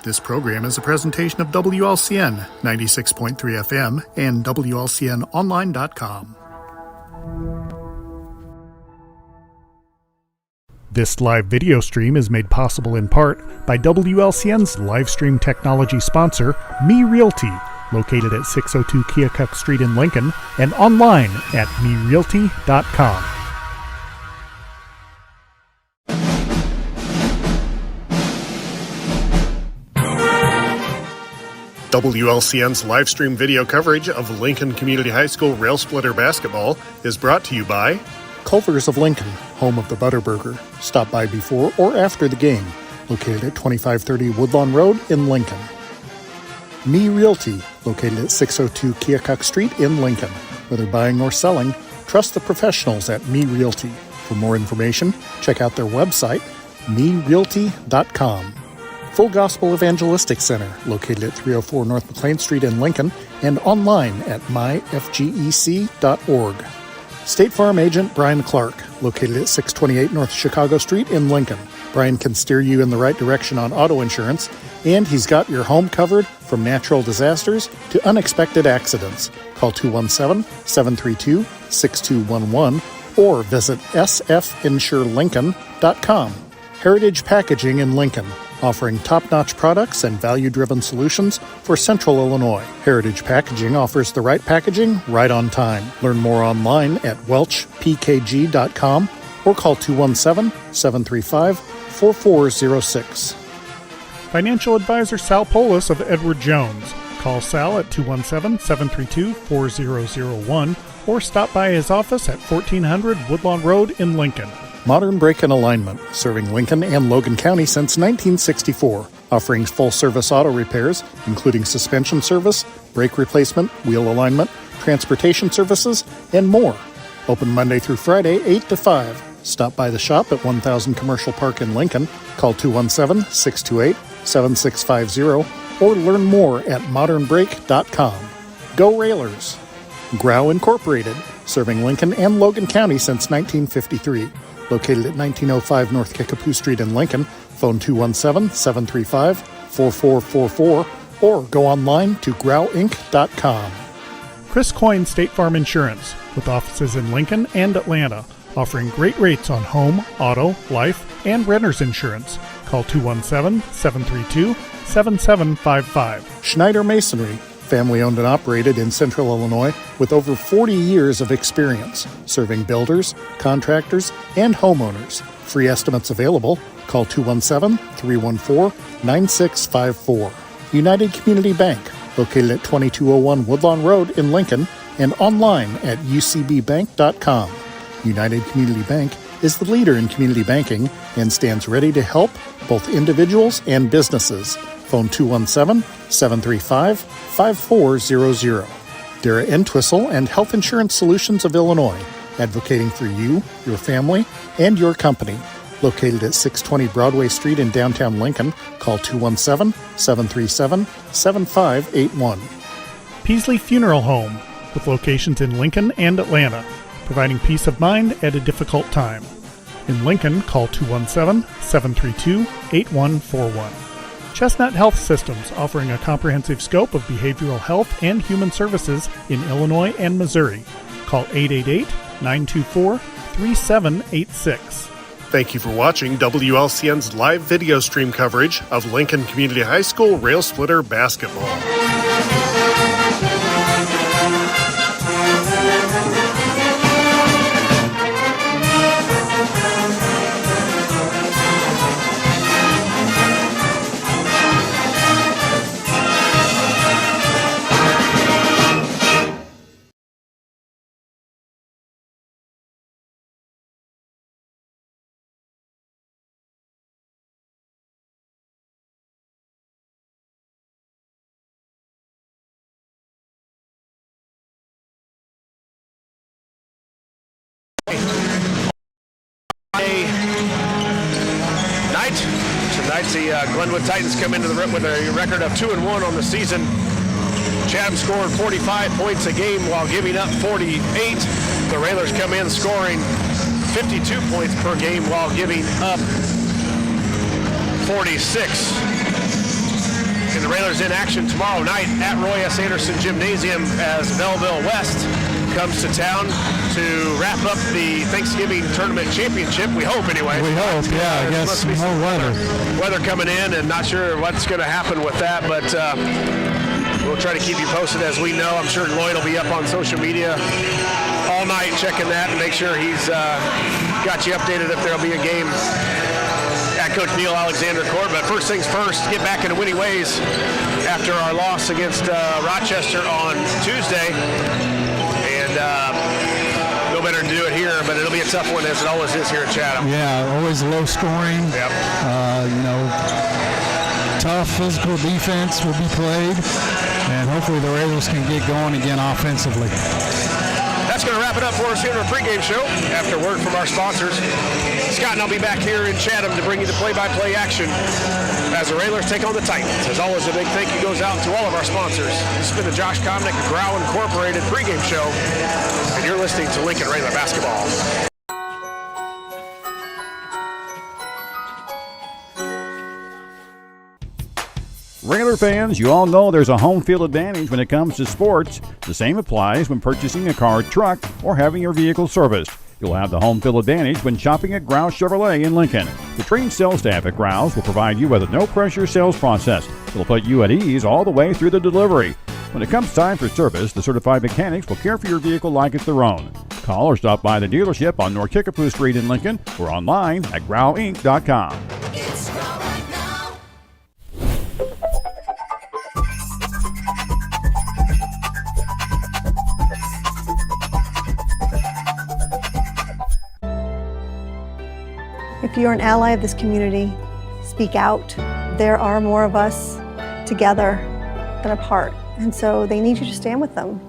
This program is a presentation of WLCN 96.3 FM and WLCNonline.com. This live video stream is made possible in part by WLCN's live stream technology sponsor, Me Realty, located at 602 Keokuk Street in Lincoln and online at merealty.com. WLCN's live stream video coverage of Lincoln Community High School Rail Splitter basketball is brought to you by Culver's of Lincoln, home of the Butterburger. Stop by before or after the game, located at 2530 Woodlawn Road in Lincoln. Me Realty, located at 602 Keokuk Street in Lincoln. Whether buying or selling, trust the professionals at Me Realty. For more information, check out their website, merealty.com. Full Gospel Evangelistic Center, located at 304 North McLean Street in Lincoln, and online at myfgec.org. State Farm Agent Brian Clark, located at 628 North Chicago Street in Lincoln. Brian can steer you in the right direction on auto insurance, and he's got your home covered from natural disasters to unexpected accidents. Call 217-732-6211 or visit sfinsurelincoln.com. Heritage Packaging in Lincoln, offering top-notch products and value-driven solutions for Central Illinois. Heritage Packaging offers the right packaging right on time. Learn more online at welchpkg.com or call 217-735-4406. Financial advisor Sal Polis of Edward Jones. Call Sal at 217-732-4001 or stop by his office at 1400 Woodlawn Road in Lincoln. Modern Brake and Alignment, serving Lincoln and Logan County since 1964, offering full-service auto repairs, including suspension service, brake replacement, wheel alignment, transportation services, and more. Open Monday through Friday, 8 to 5. Stop by the shop at 1000 Commercial Park in Lincoln. Call 217-628-7650 or learn more at modernbrake.com. Go Railers! Grau Incorporated, serving Lincoln and Logan County since 1953. Located at 1905 North Kickapoo Street in Lincoln. Phone 217-735-4444 or go online to grauinc.com. Chris Coyne State Farm Insurance, with offices in Lincoln and Atlanta, offering great rates on home, auto, life, and renter's insurance. Call 217-732-7755. Schneider Masonry, family-owned and operated in Central Illinois with over 40 years of experience, serving builders, contractors, and homeowners. Free estimates available. Call 217-314-9654. United Community Bank, located at 2201 Woodlawn Road in Lincoln, and online at ucbbank.com. United Community Bank is the leader in community banking and stands ready to help both individuals and businesses. Phone 217-735-5400. Dara Entwistle and Health Insurance Solutions of Illinois, advocating for you, your family, and your company. Located at 620 Broadway Street in downtown Lincoln, call 217-737-7581. Peasley Funeral Home, with locations in Lincoln and Atlanta, providing peace of mind at a difficult time. In Lincoln, call 217-732-8141. Chestnut Health Systems, offering a comprehensive scope of behavioral health and human services in Illinois and Missouri. Call 888-924-3786. Thank you for watching WLCN's live video stream coverage of Lincoln Community High School Rail Splitter basketball. Tonight, the Glenwood Titans come into the room with a record of 2-1 on the season. Chatham scored 45 points a game while giving up 48. The Railers come in scoring 52 points per game while giving up 46. And the Railers in action tomorrow night at Roy S. Anderson Gymnasium as Belleville West comes to town to wrap up the Thanksgiving Tournament Championship. We hope, anyway. We hope, yeah. I guess more weather. Weather coming in, and not sure what's going to happen with that, but we'll try to keep you posted as we know. I'm sure Lloyd will be up on social media all night checking that and make sure he's got you updated if there'll be a game at Coach Neil Alexander Court. But first things first, get back into winning ways after our loss against Rochester on Tuesday. And no better to do it here, but it'll be a tough one as it always is here at Chatham. Yeah, always low scoring. Yep. Tough physical defense will be played, and hopefully the Railers can get going again offensively. That's going to wrap it up for us here in our pregame show. After word from our sponsors, Scott and I'll be back here in Chatham to bring you the play-by-play action as the Railers take on the Titans. As always, a big thank you goes out to all of our sponsors. This has been the Josh Comnick Grau Incorporated pregame show, and you're listening to Lincoln Railer Basketball. Railer fans, you all know there's a home field advantage when it comes to sports. The same applies when purchasing a car, truck, or having your vehicle serviced. You'll have the home field advantage when shopping at Grau Chevrolet in Lincoln. The trained sales staff at Grau's will provide you with a no-pressure sales process. It'll put you at ease all the way through the delivery. When it comes time for service, the certified mechanics will care for your vehicle like it's their own. Call or stop by the dealership on North Kickapoo Street in Lincoln or online at grauinc.com. It's Grau right now. If you're an ally of this community, speak out. There are more of us together than apart, and so they need you to stand with them.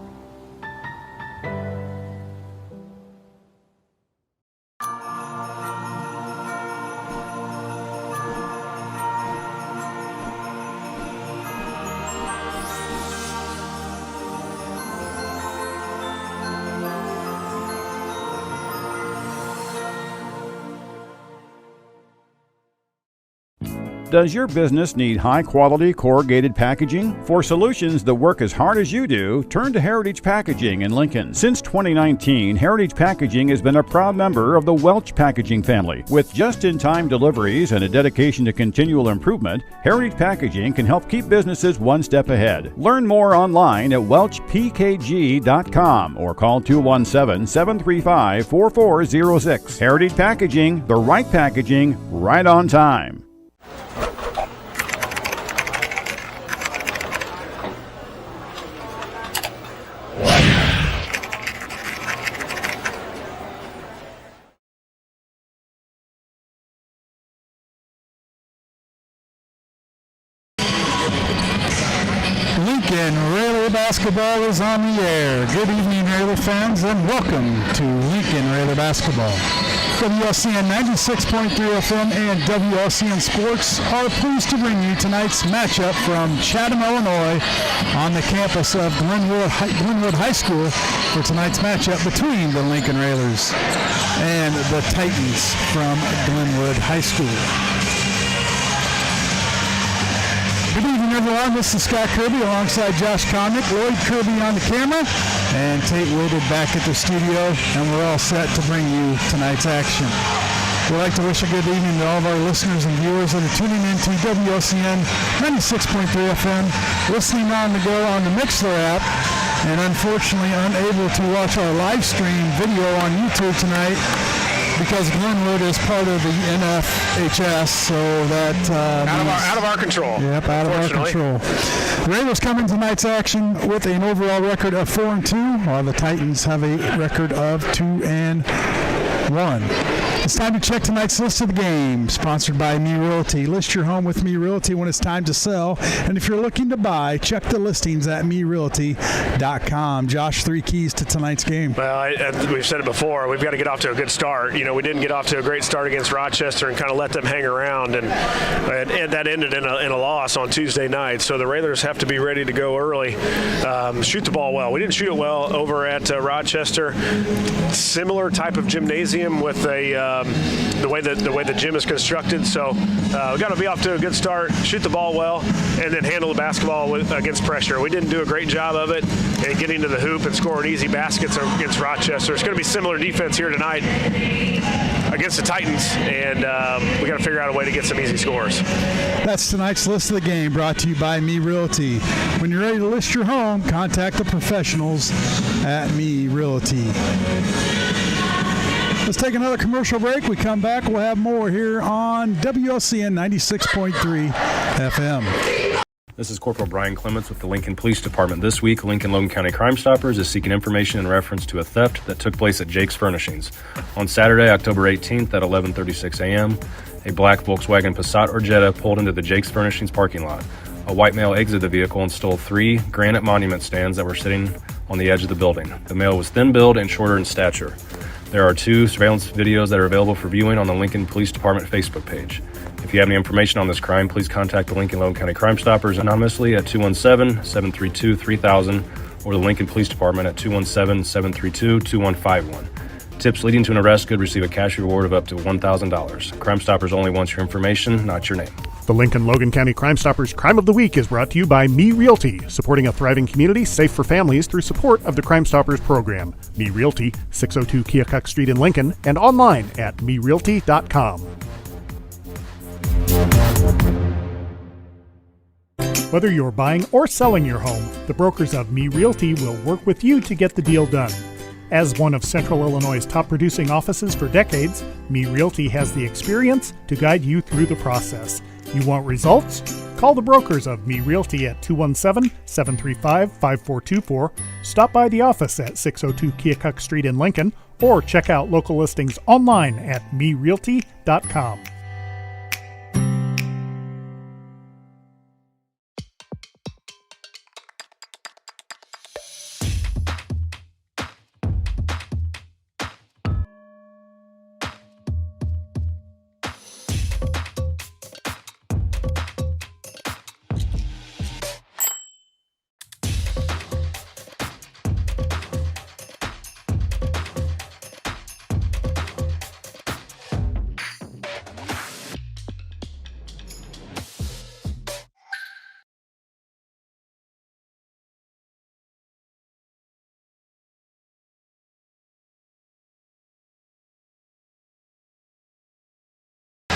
Does your business need high-quality corrugated packaging? For solutions that work as hard as you do, turn to Heritage Packaging in Lincoln. Since 2019, Heritage Packaging has been a proud member of the Welch Packaging family. With just-in-time deliveries and a dedication to continual improvement, Heritage Packaging can help keep businesses one step ahead. Learn more online at welchpkg.com or call 217-735-4406. Heritage Packaging, the right packaging, right on time. Lincoln Railer Basketball is on the air. Good evening, Railer fans, and welcome to Lincoln Railer Basketball. WLCN 96.3 FM and WLCN Sports are pleased to bring you tonight's matchup from Chatham, Illinois, on the campus of Glenwood High School for tonight's matchup between the Lincoln Railers and the Titans from Glenwood High School. Good evening, everyone. This is Scott Kirby alongside Josh Connick, Lloyd Kirby on the camera, and Tate Whitted back at the studio, and we're all set to bring you tonight's action. We'd like to wish a good evening to all of our listeners and viewers that are tuning in to WLCN 96.3 FM, listening on the go on the Mixler app, and unfortunately unable to watch our live stream video on YouTube tonight, because Glenwood is part of the LCHS, so that out of our control. Yep, out of our control. The Railers come in tonight's action with an overall record of 4-2, while the Titans have a record of 2-1. It's time to check tonight's list of the game, sponsored by Me Realty. List your home with Me Realty when it's time to sell. And if you're looking to buy, check the listings at MeRealty.com. Josh, 3 keys to tonight's game. Well, we've said it before. We've got to get off to a good start. You know, we didn't get off to a great start against Rochester and kind of let them hang around, and that ended in a loss on Tuesday night. So the Railers have to be ready to go early, shoot the ball well. We didn't shoot it well over at Rochester. Similar type of gymnasium with a the way the gym is constructed. So we got to be off to a good start, shoot the ball well, and then handle the basketball against pressure. We didn't do a great job of it and getting to the hoop and scoring easy baskets against Rochester. It's going to be similar defense here tonight against the Titans, and we got to figure out a way to get some easy scores. That's tonight's list of the game, brought to you by Me Realty. When you're ready to list your home, contact the professionals at Me Realty. Let's take another commercial break. We come back, we'll have more here on WLCN 96.3 FM. This is Corporal Brian Clements with the Lincoln Police Department. This week, Lincoln Logan County Crime Stoppers is seeking information in reference to a theft that took place at Jake's Furnishings. On Saturday, October 18th at 11:36 a.m., a black Volkswagen Passat or Jetta pulled into the Jake's Furnishings parking lot. A white male exited the vehicle and stole 3 granite monument stands that were sitting on the edge of the building. The male was thin-built and shorter in stature. There are 2 surveillance videos that are available for viewing on the Lincoln Police Department Facebook page. If you have any information on this crime, please contact the Lincoln Logan County Crime Stoppers anonymously at 217-732-3000 or the Lincoln Police Department at 217-732-2151. Tips leading to an arrest could receive a cash reward of up to $1,000. Crime Stoppers only wants your information, not your name. The Lincoln Logan County Crime Stoppers Crime of the Week is brought to you by Me Realty, supporting a thriving community safe for families through support of the Crime Stoppers program. Me Realty, 602 Keokuk Street in Lincoln, and online at merealty.com. Whether you're buying or selling your home, the brokers of Me Realty will work with you to get the deal done. As one of Central Illinois' top producing offices for decades, Me Realty has the experience to guide you through the process. You want results? Call the brokers of Me Realty at 217-735-5424, stop by the office at 602 Keokuk Street in Lincoln, or check out local listings online at merealty.com.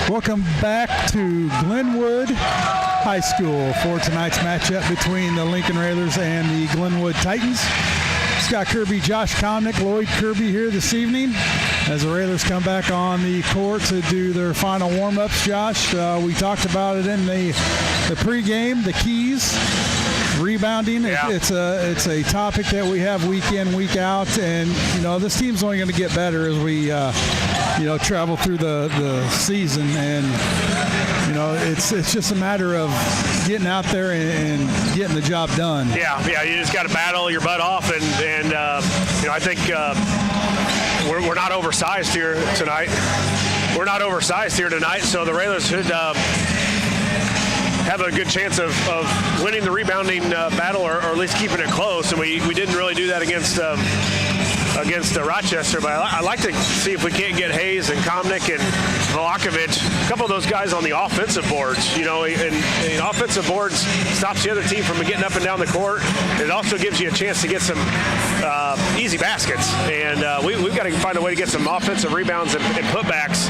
Welcome back to Glenwood High School for tonight's matchup between the Lincoln Railers and the Glenwood Titans. Scott Kirby, Josh Comnick, Lloyd Kirby here this evening as the Railers come back on the court to do their final warm-ups. Josh, we talked about it in the pregame, the keys. Rebounding, Yeah. it's a topic that we have week in, week out, and this team's only going to get better as we travel through the season, and it's just a matter of getting out there and getting the job done. Yeah, you just got to battle your butt off, and I think we're not oversized here tonight. We're not oversized here tonight, so the Railers should have a good chance of winning the rebounding battle, or at least keeping it close. And we didn't really do that against Rochester, but I like to see if we can't get Hayes and Komnick and Vlahovic, a couple of those guys on the offensive boards. And offensive boards stops the other team from getting up and down the court. It also gives you a chance to get some easy baskets, and we've got to find a way to get some offensive rebounds and putbacks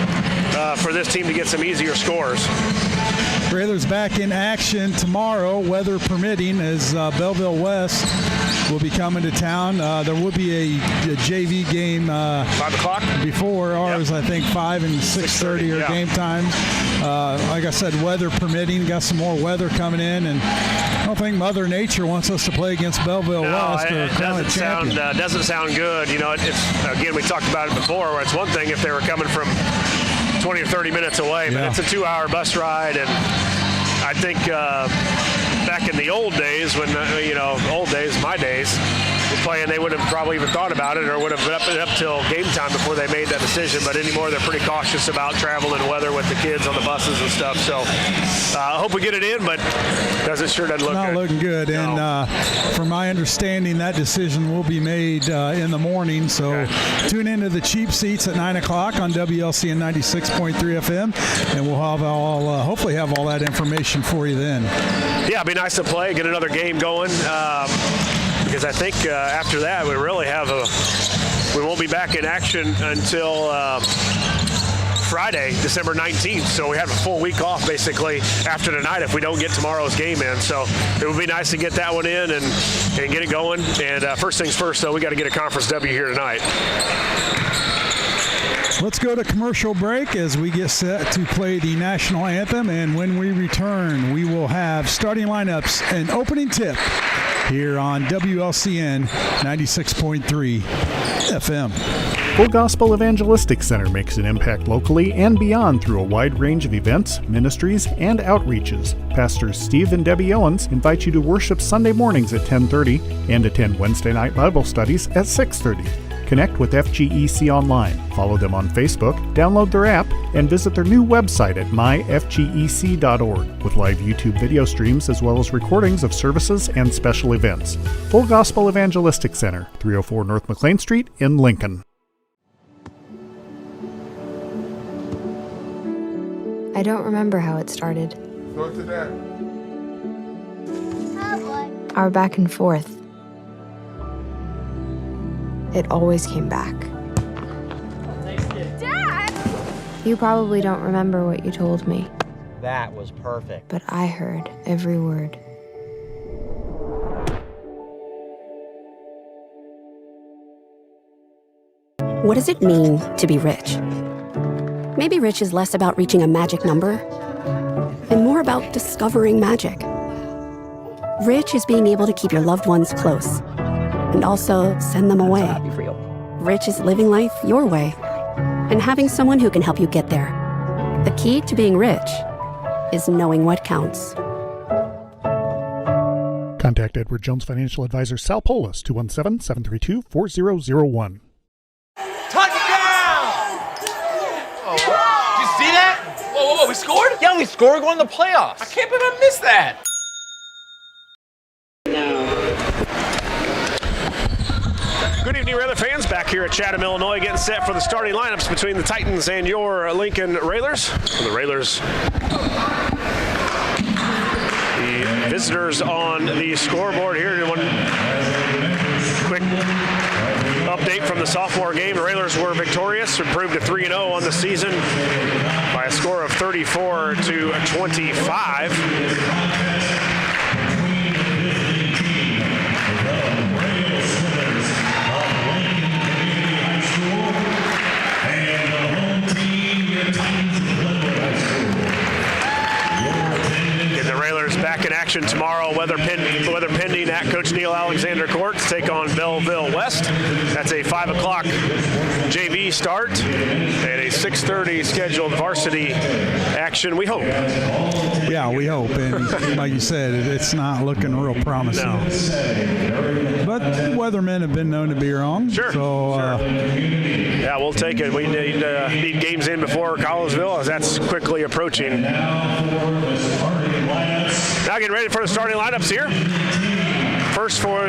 for this team to get some easier scores. Railers back in action tomorrow, weather permitting, as Belleville West will be coming to town. There will be a JV game 5 o'clock before ours. Yep. I think 5 and 6:30 are game times. Like I said, weather permitting. Got some more weather coming in, and I don't think Mother Nature wants us to play against Belleville West or crown a champion. Doesn't sound good. It's again, we talked about it before, where it's one thing if they were coming from 20 or 30 minutes away, but it's a 2-hour bus ride, and I think back in the old days when, my days, we playing, they would have probably even thought about it, or would have been up till game time before they made that decision. But anymore, they're pretty cautious about travel and weather with the kids on the buses and stuff. So I hope we get it in, but sure doesn't look not good. Looking good. No. And from my understanding, that decision will be made in the morning. So tune into the cheap seats at 9 o'clock on WLCN 96.3 FM, and we'll have hopefully have all that information for you then. Yeah, it'd be nice to play, get another game going, because I think after that we really we won't be back in action until Friday, December 19th. So we have a full week off basically after tonight if we don't get tomorrow's game in. So it would be nice to get that one in and get it going. And first things first, though, we got to get a conference W here tonight. Let's go to commercial break as we get set to play the national anthem. And when we return, we will have starting lineups and opening tip here on WLCN 96.3 FM. Full Gospel Evangelistic Center makes an impact locally and beyond through a wide range of events, ministries, and outreaches. Pastors Steve and Debbie Owens invite you to worship Sunday mornings at 10:30 and attend Wednesday night Bible studies at 6:30. Connect with FGEC online, follow them on Facebook, download their app, and visit their new website at myfgec.org with live YouTube video streams as well as recordings of services and special events. Full Gospel Evangelistic Center, 304 North McLean Street in Lincoln. I don't remember how it started. Go to that. Our back and forth. It always came back. Dad! You probably don't remember what you told me, That was perfect. but I heard every word. What does it mean to be rich? Maybe rich is less about reaching a magic number and more about discovering magic. Rich is being able to keep your loved ones close and also send them away. Rich is living life your way and having someone who can help you get there. The key to being rich is knowing what counts. Contact Edward Jones Financial Advisor Sal Polis, 217-732-4001. Did you see that? Whoa, we scored? Yeah, we scored going to the playoffs. I can't believe I missed that. Good evening, Railer fans. Back here at Chatham, Illinois, getting set for the starting lineups between the Titans and your Lincoln Railers. The Railers, the visitors on the scoreboard here. One quick update from the sophomore game. The Railers were victorious, improved to 3-0 on the season by a score of 34-25. Back in action tomorrow, weather pending at Coach Neil Alexander Court to take on Belleville West. That's a 5 o'clock JV start and a 6:30 scheduled varsity action, we hope. Yeah, we hope. And like you said, it's not looking real promising. No. But weathermen have been known to be wrong. Sure. So, yeah, we'll take it. We need games in before Collinsville as that's quickly approaching. Now getting ready for the starting lineups here. First for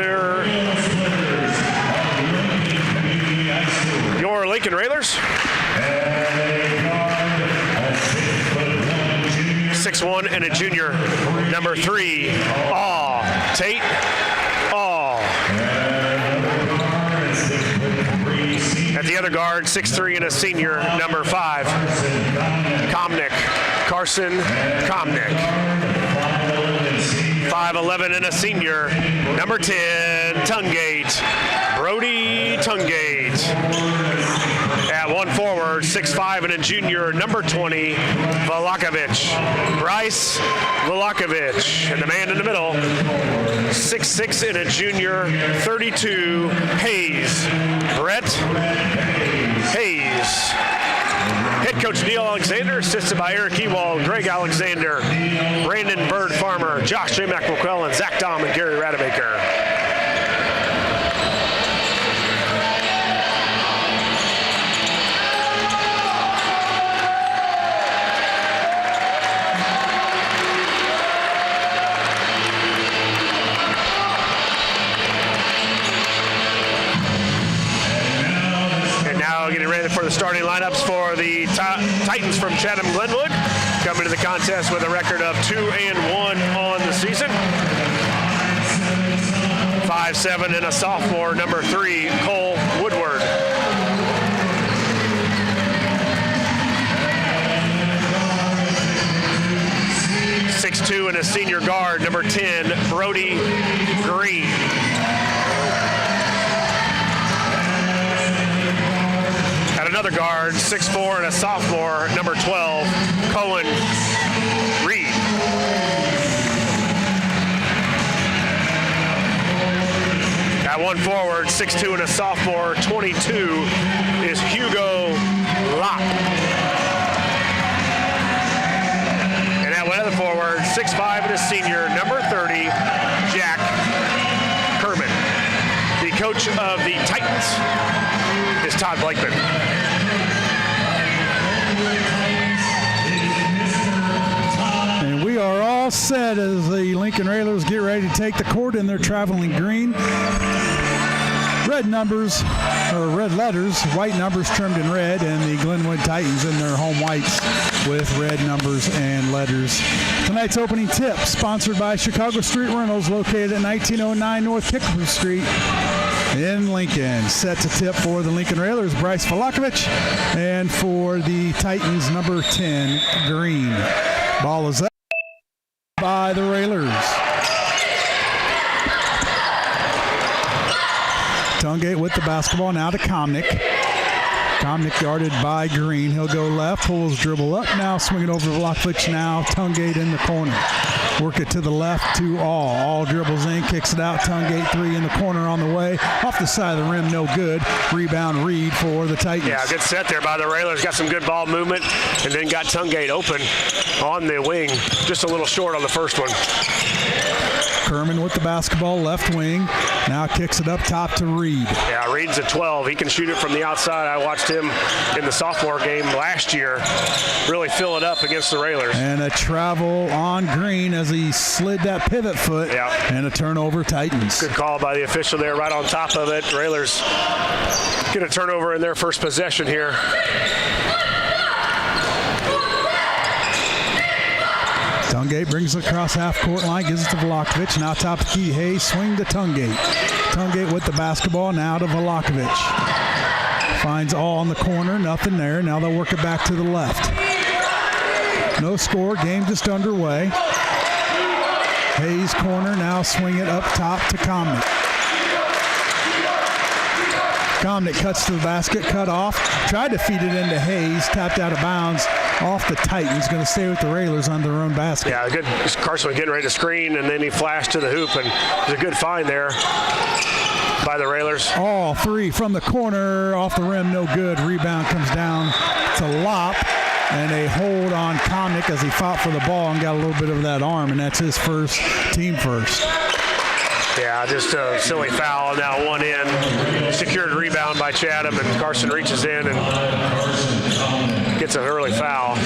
your Lincoln Railers. 6'1" and a junior, number 3, Tate. At the other guard, 6'3" and a senior, number 5, Carson Comnick. 5'11" and a senior, number 10, Brody Tungate. At one forward, 6'5" and a junior, number 20, Bryce Valakovich. And the man in the middle, 6'6" and a junior, 32, Brett Hayes. Head coach Neil Alexander, assisted by Eric Ewald, Greg Alexander, Brandon Bird Farmer, Josh J. McMcQuillan, Zach Dom, and Gary Radebaker. And for the starting lineups for the Titans from Chatham Glenwood, coming to the contest with a record of 2-1 on the season. 5'7" and a sophomore, number 3, Cole Woodward. .6'2" and a senior guard, number 10, Brody Green. At another guard, 6'4" and a sophomore, number 12, Cohen Reed. At one forward, 6'2" and a sophomore, 22, is Hugo Locke. And at one other forward, 6'5" and a senior, number 30, Jack Kerman. The coach of the Titans is Todd Blakeman. And we are all set as the Lincoln Railers get ready to take the court in their traveling green. Red numbers, or red letters, white numbers trimmed in red, and the Glenwood Titans in their home whites with red numbers and letters. Tonight's opening tip, sponsored by Chicago Street Rentals, located at 1909 North Kickapoo Street in Lincoln. Set to tip for the Lincoln Railers, Bryce Valakovich, and for the Titans, number 10, Green. Ball is up by the Railers. Tungate with the basketball, now to Komnick. Komnick guarded by Green. He'll go left, pulls dribble up, now swing it over to Vlakovic, now Tungate in the corner. Work it to the left to All. All dribbles in, kicks it out. Tungate 3 in the corner on the way. Off the side of the rim, no good. Rebound Reed for the Titans. Yeah, good set there by the Railers. Got some good ball movement and then got Tungate open on the wing. Just a little short on the first one. Kerman with the basketball, left wing. Now kicks it up top to Reed. Yeah, Reed's a 12. He can shoot it from the outside. I watched him in the sophomore game last year really fill it up against the Railers. And a travel on Green as he slid that pivot foot. Yeah. And a turnover, Titans. Good call by the official there, right on top of it. Railers get a turnover in their first possession here. Tungate brings it across half-court line, gives it to Vlakovic. Now top of key, Hayes, swing to Tungate. Tungate with the basketball, now to Vlakovic. Finds All in the corner, nothing there. Now they'll work it back to the left. No score, game just underway. Hayes corner, now swing it up top to Komnick. Komnick cuts to the basket, cut off. Tried to feed it into Hayes, tapped out of bounds. Off the Titans, going to stay with the Railers on their own basket. Yeah, good. Carson getting ready to screen, and then he flashed to the hoop, and it was a good find there by the Railers. All 3 from the corner, off the rim, no good. Rebound comes down to Lopp, and a hold on Komnick as he fought for the ball and got a little bit of that arm, and that's his first, team first. Yeah, just a silly foul. Now one in. Secured rebound by Chatham, and Carson reaches in and gets an early foul.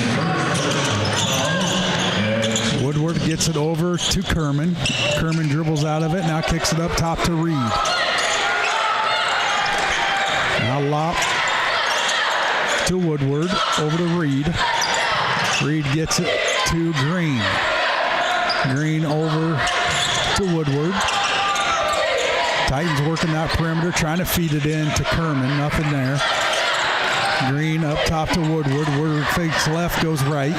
Woodward gets it over to Kerman. Kerman dribbles out of it, now kicks it up top to Reed. Now Lopp to Woodward, over to Reed. Reed gets it to Green. Green over to Woodward. Titans working that perimeter, trying to feed it in to Kerman. Nothing there. Green up top to Woodward. Woodward fakes left, goes right.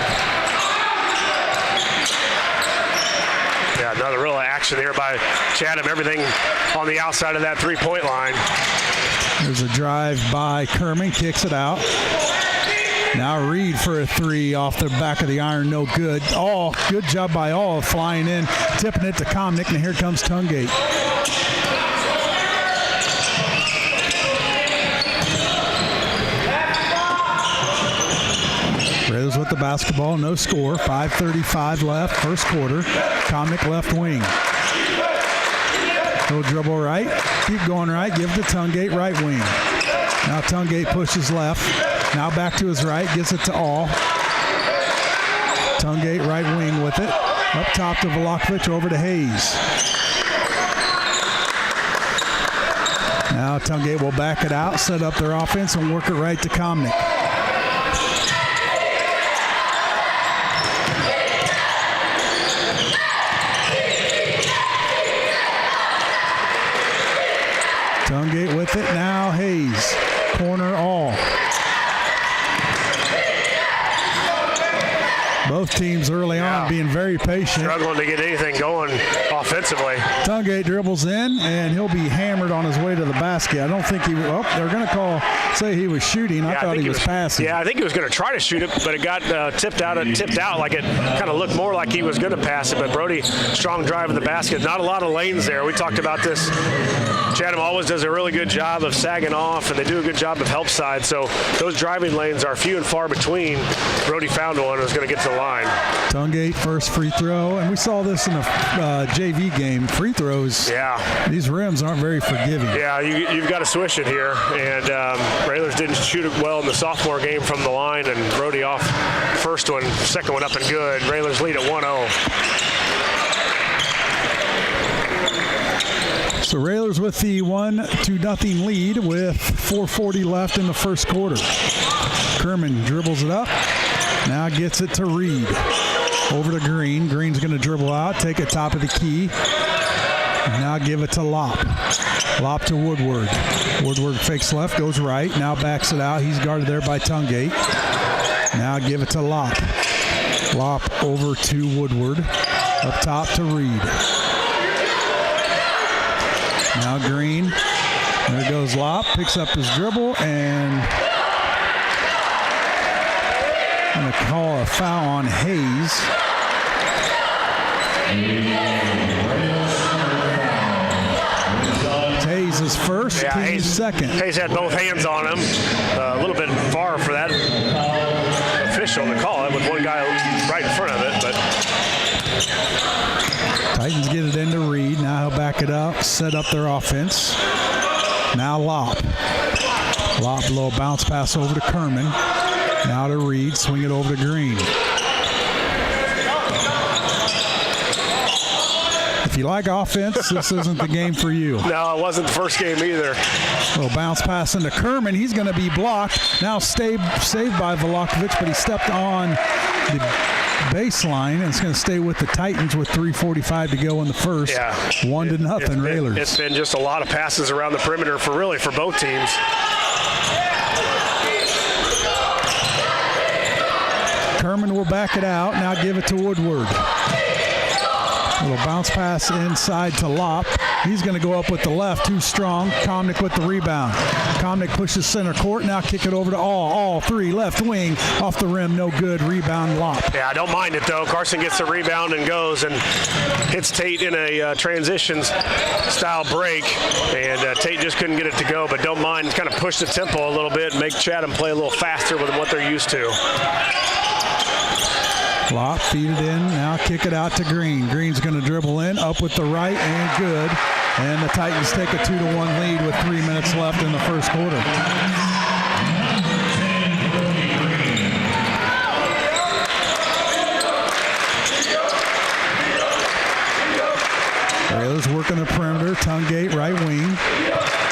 Yeah, another real action here by Chatham. Everything on the outside of that three-point line. There's a drive by Kerman, kicks it out. Now Reed for a 3 off the back of the iron, no good. All, good job by All, flying in, tipping it to Komnick, and here comes Tungate. Raiders with the basketball, no score, 5:35 left, first quarter. Komnick left wing. He'll dribble right, keep going right, give to Tungate, right wing. Now Tungate pushes left, now back to his right, gives it to All. Tungate right wing with it, up top to Vlakovic, over to Hayes. Now Tungate will back it out, set up their offense, and work it right to Comnick. Tungate with it. Now Hayes. Corner all. Both teams early on being very patient. Struggling to get anything going offensively. Tungate dribbles in, and he'll be hammered on his way to the basket. I don't think he – they're going to say he was shooting. I thought he was passing. Yeah, I think he was going to try to shoot it, but it got tipped out like it kind of looked more like he was going to pass it. But Brody, strong drive in the basket. Not a lot of lanes there. We talked about this. Chatham always does a really good job of sagging off, and they do a good job of help side. So those driving lanes are few and far between. Brody found one and was going to get to the line. Tungate first free throw, and we saw this in a JV game. Free throws, these rims aren't very forgiving. Yeah, you've got to swish it here, and Railers didn't shoot it well in the sophomore game from the line, and Brody off first one, second one up and good. Railers lead at 1-0. So Railers with the 1-0 lead with 4:40 left in the first quarter. Kerman dribbles it up. Now gets it to Reed. Over to Green. Green's going to dribble out, take it top of the key. Now give it to Lopp. Lopp to Woodward. Woodward fakes left, goes right. Now backs it out. He's guarded there by Tungate. Now give it to Lopp. Lopp over to Woodward. Up top to Reed. Now Green. There goes Lopp. Picks up his dribble and going to call a foul on Hayes. Hayes is first, Hayes second. Hayes had both hands on him. A little bit far for that official to call it with one guy right in front of it, but Titans get it into Reed. Now he'll back it up, set up their offense. Now Lopp. Lopp, little bounce pass over to Kerman. Now to Reed, swing it over to Green. If you like offense, this isn't the game for you. No, it wasn't the first game either. Little bounce pass into Kerman. He's going to be blocked. Now saved by Velakovic, but he stepped on the baseline, and it's going to stay with the Titans with 3:45 to go in the first. 1-0 Railers. It's been just a lot of passes around the perimeter for both teams. Kerman will back it out. Now give it to Woodward. Little bounce pass inside to Lopp. He's going to go up with the left, too strong. Comnick with the rebound. Comnick pushes center court. Now kick it over to All three, left wing. Off the rim, no good. Rebound, Lopp. Yeah, I don't mind it, though. Carson gets the rebound and goes and hits Tate in a transition-style break. And Tate just couldn't get it to go, but don't mind. Kind of push the tempo a little bit and make Chatham play a little faster with what they're used to. Lopp, feed it in, now kick it out to Green. Green's going to dribble in, up with the right, and good. And the Titans take a 2-1 lead with 3 minutes left in the first quarter. Railers working the perimeter, Tungate right wing.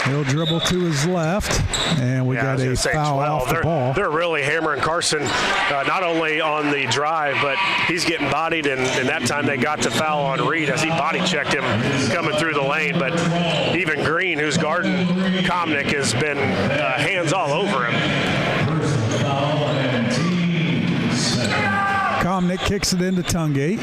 He'll dribble to his left, and we got a foul off the ball. They're really hammering Carson, not only on the drive, but he's getting bodied, and that time they got to foul on Reed as he body checked him coming through the lane. But even Green, who's guarding Comnick, has been hands all over him. Comnick kicks it into Tungate.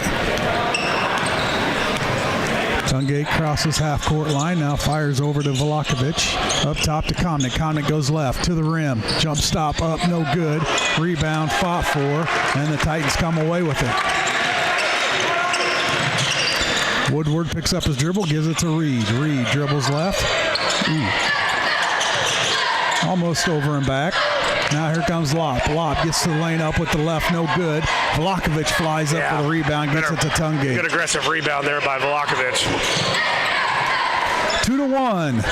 Tungate crosses half-court line, now fires over to Velakovic. Up top to Comnick. Comnick goes left to the rim. Jump stop up, no good. Rebound fought for, and the Titans come away with it. Woodward picks up his dribble, gives it to Reed. Reed dribbles left. Almost over and back. Now here comes Lopp. Lopp gets to the lane up with the left, no good. Velakovic flies up for the rebound, gets it to Tungate. Good aggressive rebound there by Velakovic. 2-1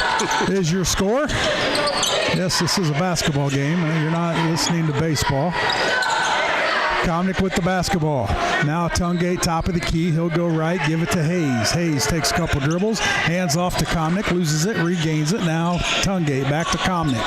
is your score. Yes, this is a basketball game. You're not listening to baseball. Comnick with the basketball. Now Tungate, top of the key. He'll go right, give it to Hayes. Hayes takes a couple dribbles, hands off to Komnick, loses it, regains it. Now Tungate back to Komnick.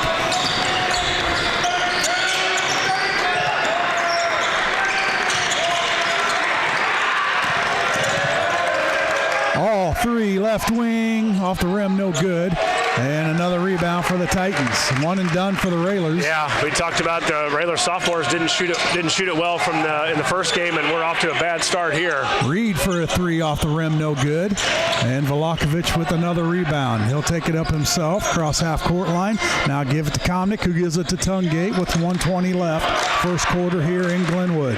All three left wing, off the rim, no good. And another rebound for the Titans. One and done for the Railers. Yeah, we talked about the Railer sophomores didn't shoot it well from in the first game, and we're off to a bad start here. Reed for a three off the rim, no good. And Velakovic with another rebound. He'll take it up himself, cross half court line. Now give it to Komnick, who gives it to Tungate with 1:20 left. First quarter here in Glenwood.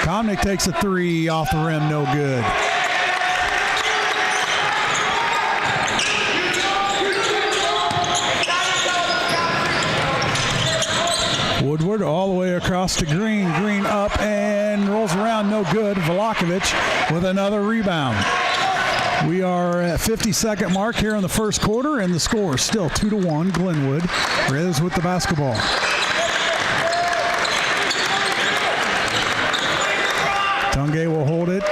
Komnick takes a three off the rim, no good. Woodward all the way across to Green. Green up and rolls around, no good. Velakovic with another rebound. We are at 52nd mark here in the first quarter, and the score is still 2-1 Glenwood. Raiders with the basketball. Tungay will hold it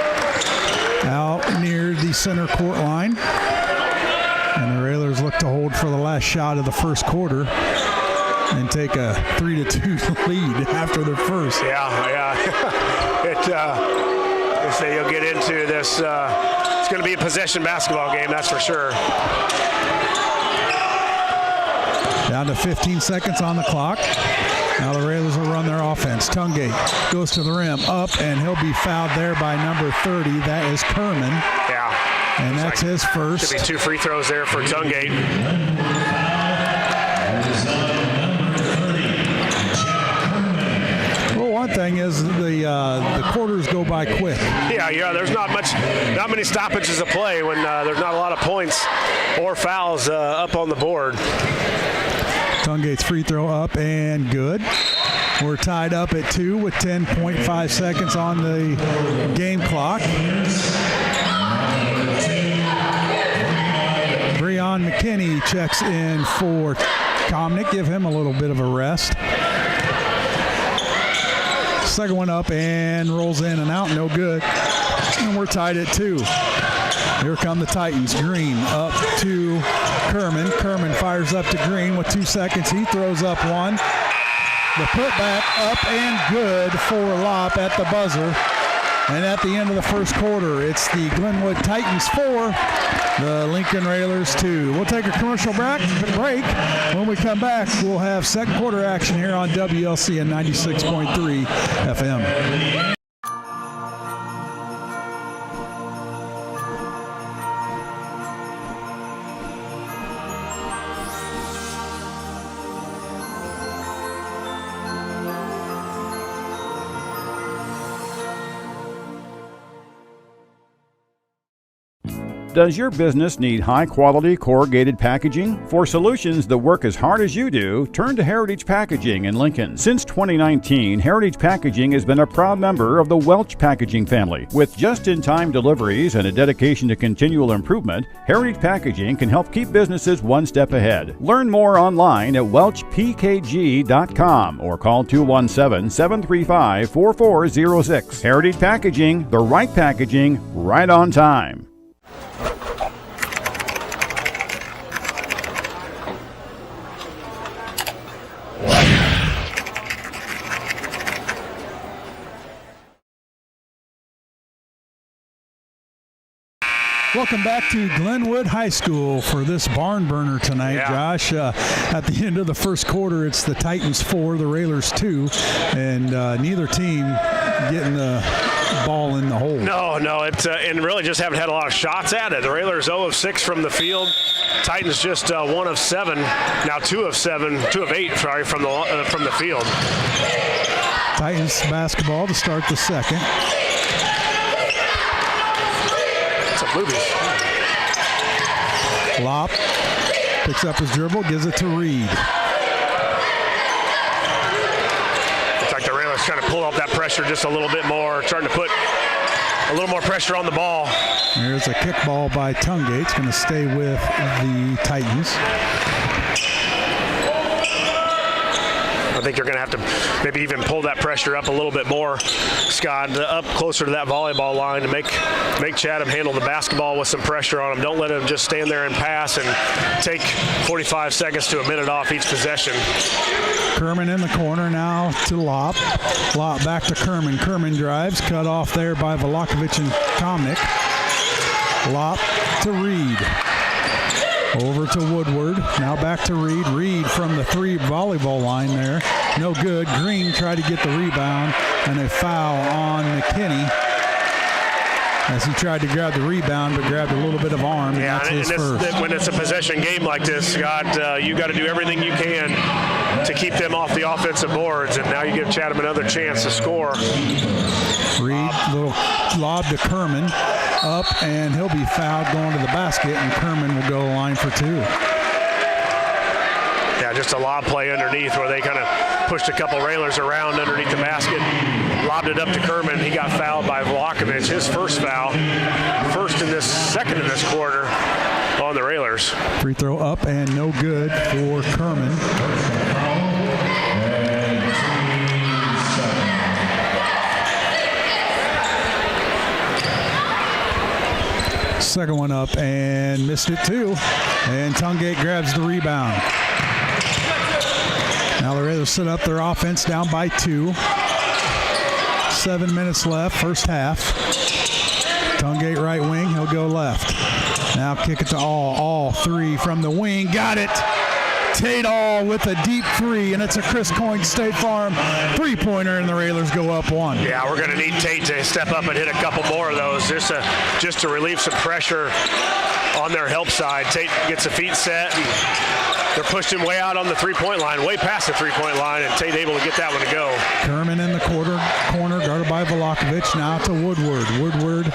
out near the center court line. And the Railers look to hold for the last shot of the first quarter and take a 3-2 lead after their first. Yeah. You say you'll get into this. It's going to be a possession basketball game, that's for sure. Down to 15 seconds on the clock. Now the Railers will run their offense. Tungate goes to the rim, up, and he'll be fouled there by number 30. That is Kerman. Yeah. And that's his first. Should be 2 free throws there for Tungate. Well, one thing is the quarters go by quick. Yeah. There's not many stoppages of play when there's not a lot of points or fouls up on the board. Tungate's free throw up and good. We're tied up at 2 with 10.5 seconds on the game clock. Breon McKinney checks in for Komnick. Give him a little bit of a rest. Second one up and rolls in and out, no good. And we're tied at 2. Here come the Titans. Green up to Kerman. Kerman fires up to Green with 2 seconds. He throws up one. The putback up and good for Lopp at the buzzer. And at the end of the first quarter, it's the Glenwood Titans 4, the Lincoln Railers 2. We'll take a commercial break. When we come back, we'll have second quarter action here on WLC and 96.3 FM. Does your business need high-quality corrugated packaging? For solutions that work as hard as you do, turn to Heritage Packaging in Lincoln. Since 2019, Heritage Packaging has been a proud member of the Welch Packaging family. With just-in-time deliveries and a dedication to continual improvement, Heritage Packaging can help keep businesses one step ahead. Learn more online at welchpkg.com or call 217-735-4406. Heritage Packaging, the right packaging, right on time. Welcome back to Glenwood High School for this barn burner tonight, Josh. At the end of the first quarter, it's the Titans 4, the Railers 2, and neither team getting the ball in the hole. No, and really just haven't had a lot of shots at it. The Railers 0 of 6 from the field. Titans just 1 of 7, now 2 of 8, from the field. Titans basketball to start the second. Movies. Lopp picks up his dribble, gives it to Reed. Looks like the Railers trying to pull up that pressure just a little bit more, trying to put a little more pressure on the ball. There's a kick ball by Tungate. It's going to stay with the Titans. I think you're going to have to maybe even pull that pressure up a little bit more, Scott, up closer to that volleyball line to make Chatham handle the basketball with some pressure on them. Don't let them just stand there and pass and take 45 seconds to a minute off each possession. Kerman in the corner now to Lopp. Lopp back to Kerman. Kerman drives, cut off there by Velakovic and Komnick. Lopp to Reed. Over to Woodward. Now back to Reed. Reed from the 3 volleyball line there. No good. Green tried to get the rebound, and a foul on McKinney as he tried to grab the rebound but grabbed a little bit of arm. Yeah, and that's his first. When it's a possession game like this, Scott, you got to do everything you can to keep them off the offensive boards, and now you give Chatham another chance to score. Reed, little lob to Kerman, up, and he'll be fouled going to the basket, and Kerman will go to the line for 2. Yeah, just a lob play underneath where they kind of pushed a couple Railers around underneath the basket, lobbed it up to Kerman. He got fouled by Velakovic, his first foul, second in this quarter on the Railers. Free throw up and no good for Kerman. Second one up and missed it too. And Tungate grabs the rebound. Now the Raiders set up their offense down by 2. 7 minutes left, first half. Tungate right wing, he'll go left. Now kick it to All 3 from the wing, got it. Tate All with a deep 3, and it's a Chris Coyne State Farm 3-pointer, and the Railers go up 1. Yeah, we're going to need Tate to step up and hit a couple more of those just to relieve some pressure on their help side. Tate gets the feet set. They're pushed him way out on the 3-point line, way past the 3-point line, and Tate able to get that one to go. Kerman in the corner guarded by Velakovic. Now to Woodward. Woodward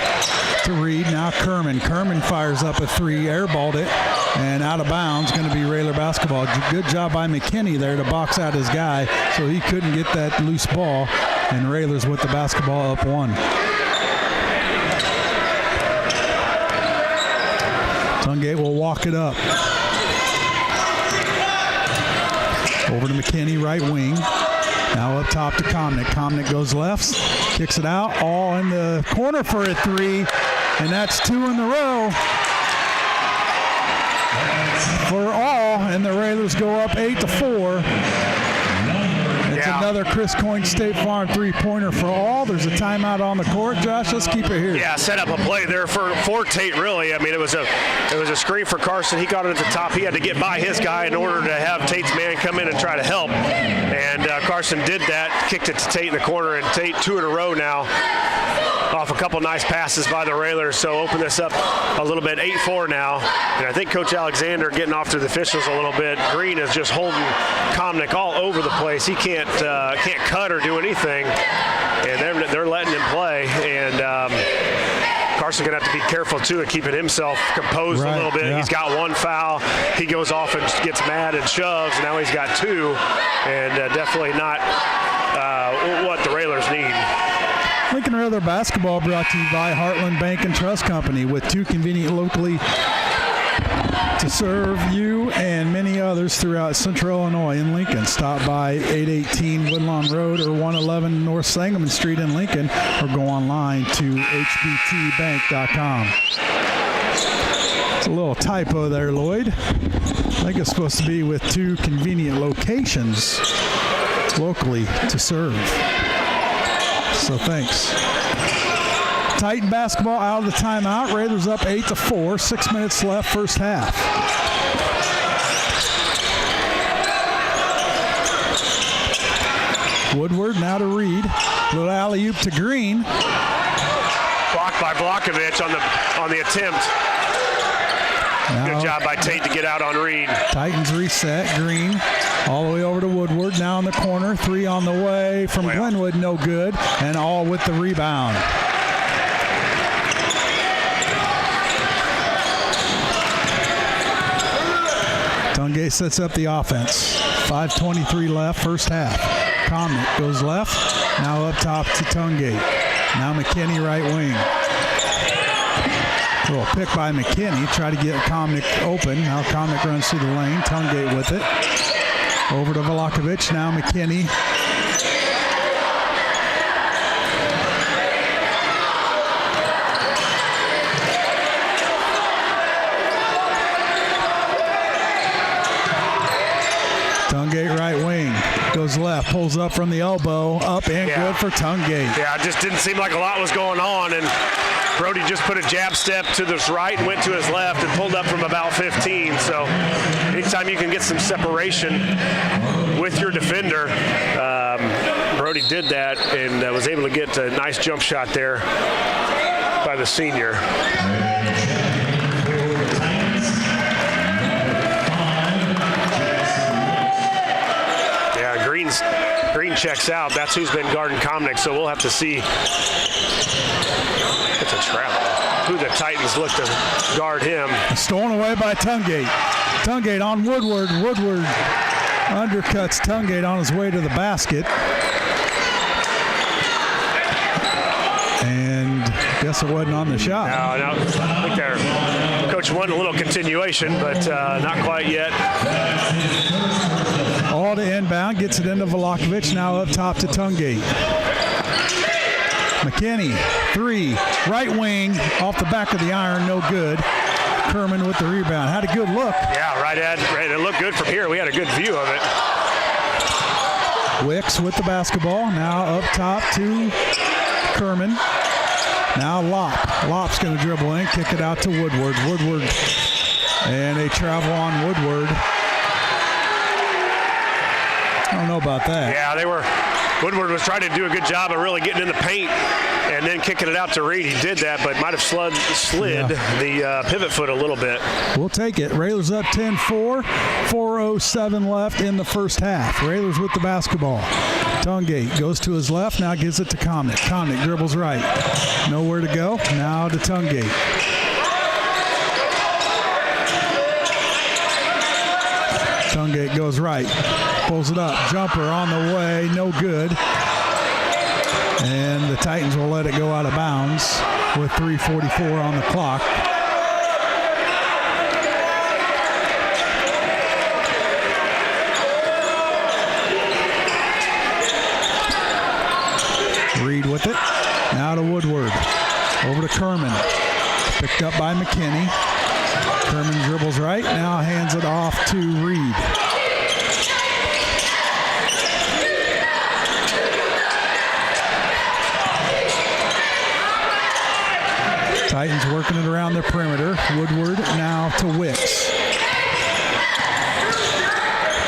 to Reed. Now Kerman. Kerman fires up a 3, airballed it, and out of bounds. Going to be Railer basketball. Good job by McKinney there to box out his guy, so he couldn't get that loose ball. And Railers with the basketball up 1. Tungate will walk it up. Over to McKinney, right wing. Now up top to Komnick. Komnick goes left, kicks it out. All in the corner for a 3, and that's 2 in a row for All, and the Railers go up 8-4. It's another Chris Coyne State Farm 3-pointer for All. There's a timeout on the court. Josh, let's keep it here. Yeah, set up a play there for Tate, really. I mean, it was a screen for Carson. He got it at the top. He had to get by his guy in order to have Tate's man come in and try to help. And Carson did that, kicked it to Tate in the corner, and Tate 2 in a row now off a couple nice passes by the Railers. So open this up a little bit, 8-4 now. And I think Coach Alexander getting off to the officials a little bit. Green is just holding Komnick all over the place. He can't cut or do anything, and they're letting him play. And Carson gonna have to be careful too of keeping himself composed a little bit. Yeah. He's got 1 foul. He goes off and gets mad and shoves. Now he's got 2, and definitely not what the Railers need. Lincoln Railer basketball brought to you by Heartland Bank and Trust Company, with 2 convenient locally to serve you and many others throughout Central Illinois in Lincoln. Stop by 818 Woodlawn Road or 111 North Sangamon Street in Lincoln, or go online to hbtbank.com. It's a little typo there, Lloyd. I think it's supposed to be with 2 convenient locations locally to serve. So thanks. Titan basketball out of the timeout. Raiders up 8-4. 6 minutes left, first half. Woodward now to Reed. Little alley-oop to Green. Blocked by Velakovic on the attempt. Now, good job by Tate to get out on Reed. Titans reset. Green all the way over to Woodward. Now in the corner. 3 on the way from Glenwood. No good. And All with the rebound. Tungate sets up the offense. 5:23 left, first half. Komnick goes left. Now up top to Tungate. Now McKinney right wing. A little pick by McKinney. Try to get Komnick open. Now Komnick runs through the lane. Tungate with it. Over to Vlahovic, now McKinney. Tungate right wing, goes left, pulls up from the elbow, up and good for Tungate. Yeah, it just didn't seem like a lot was going on, and Brody just put a jab step to his right and went to his left and pulled up from about 15. So anytime you can get some separation with your defender, Brody did that and was able to get a nice jump shot there by the senior. Yeah, Green checks out. That's who's been guarding Komnick, so we'll have to see. It's a travel. Who the Titans look to guard him. Stolen away by Tungate. Tungate on Woodward. Woodward undercuts Tungate on his way to the basket. And guess it wasn't on the shot. No, I think their coach wanted a little continuation, but not quite yet. All to inbound, gets it into Vlahovic, now up top to Tungate. McKinney, three, right wing, off the back of the iron, no good. Kerman with the rebound, had a good look. Yeah, right, Ed. It looked good from here. We had a good view of it. Wicks with the basketball, now up top to Kerman. Now Lopp. Lopp's going to dribble in, kick it out to Woodward. Woodward, and they travel on Woodward. I don't know about that. Yeah, Woodward was trying to do a good job of really getting in the paint and then kicking it out to Reed. He did that, but might have slid the pivot foot a little bit. We'll take it. Railers up 10-4, 4:07 left in the first half. Railers with the basketball. Tungate goes to his left, now gives it to Komnick. Komnick dribbles right. Nowhere to go. Now to Tungate. Tungate goes right. Pulls it up. Jumper on the way. No good. And the Titans will let it go out of bounds with 3:44 on the clock. Reed with it. Now to Woodward. Over to Kerman. Picked up by McKinney. Kerman dribbles right. Now hands it off to Reed. Titans working it around the perimeter. Woodward now to Wicks.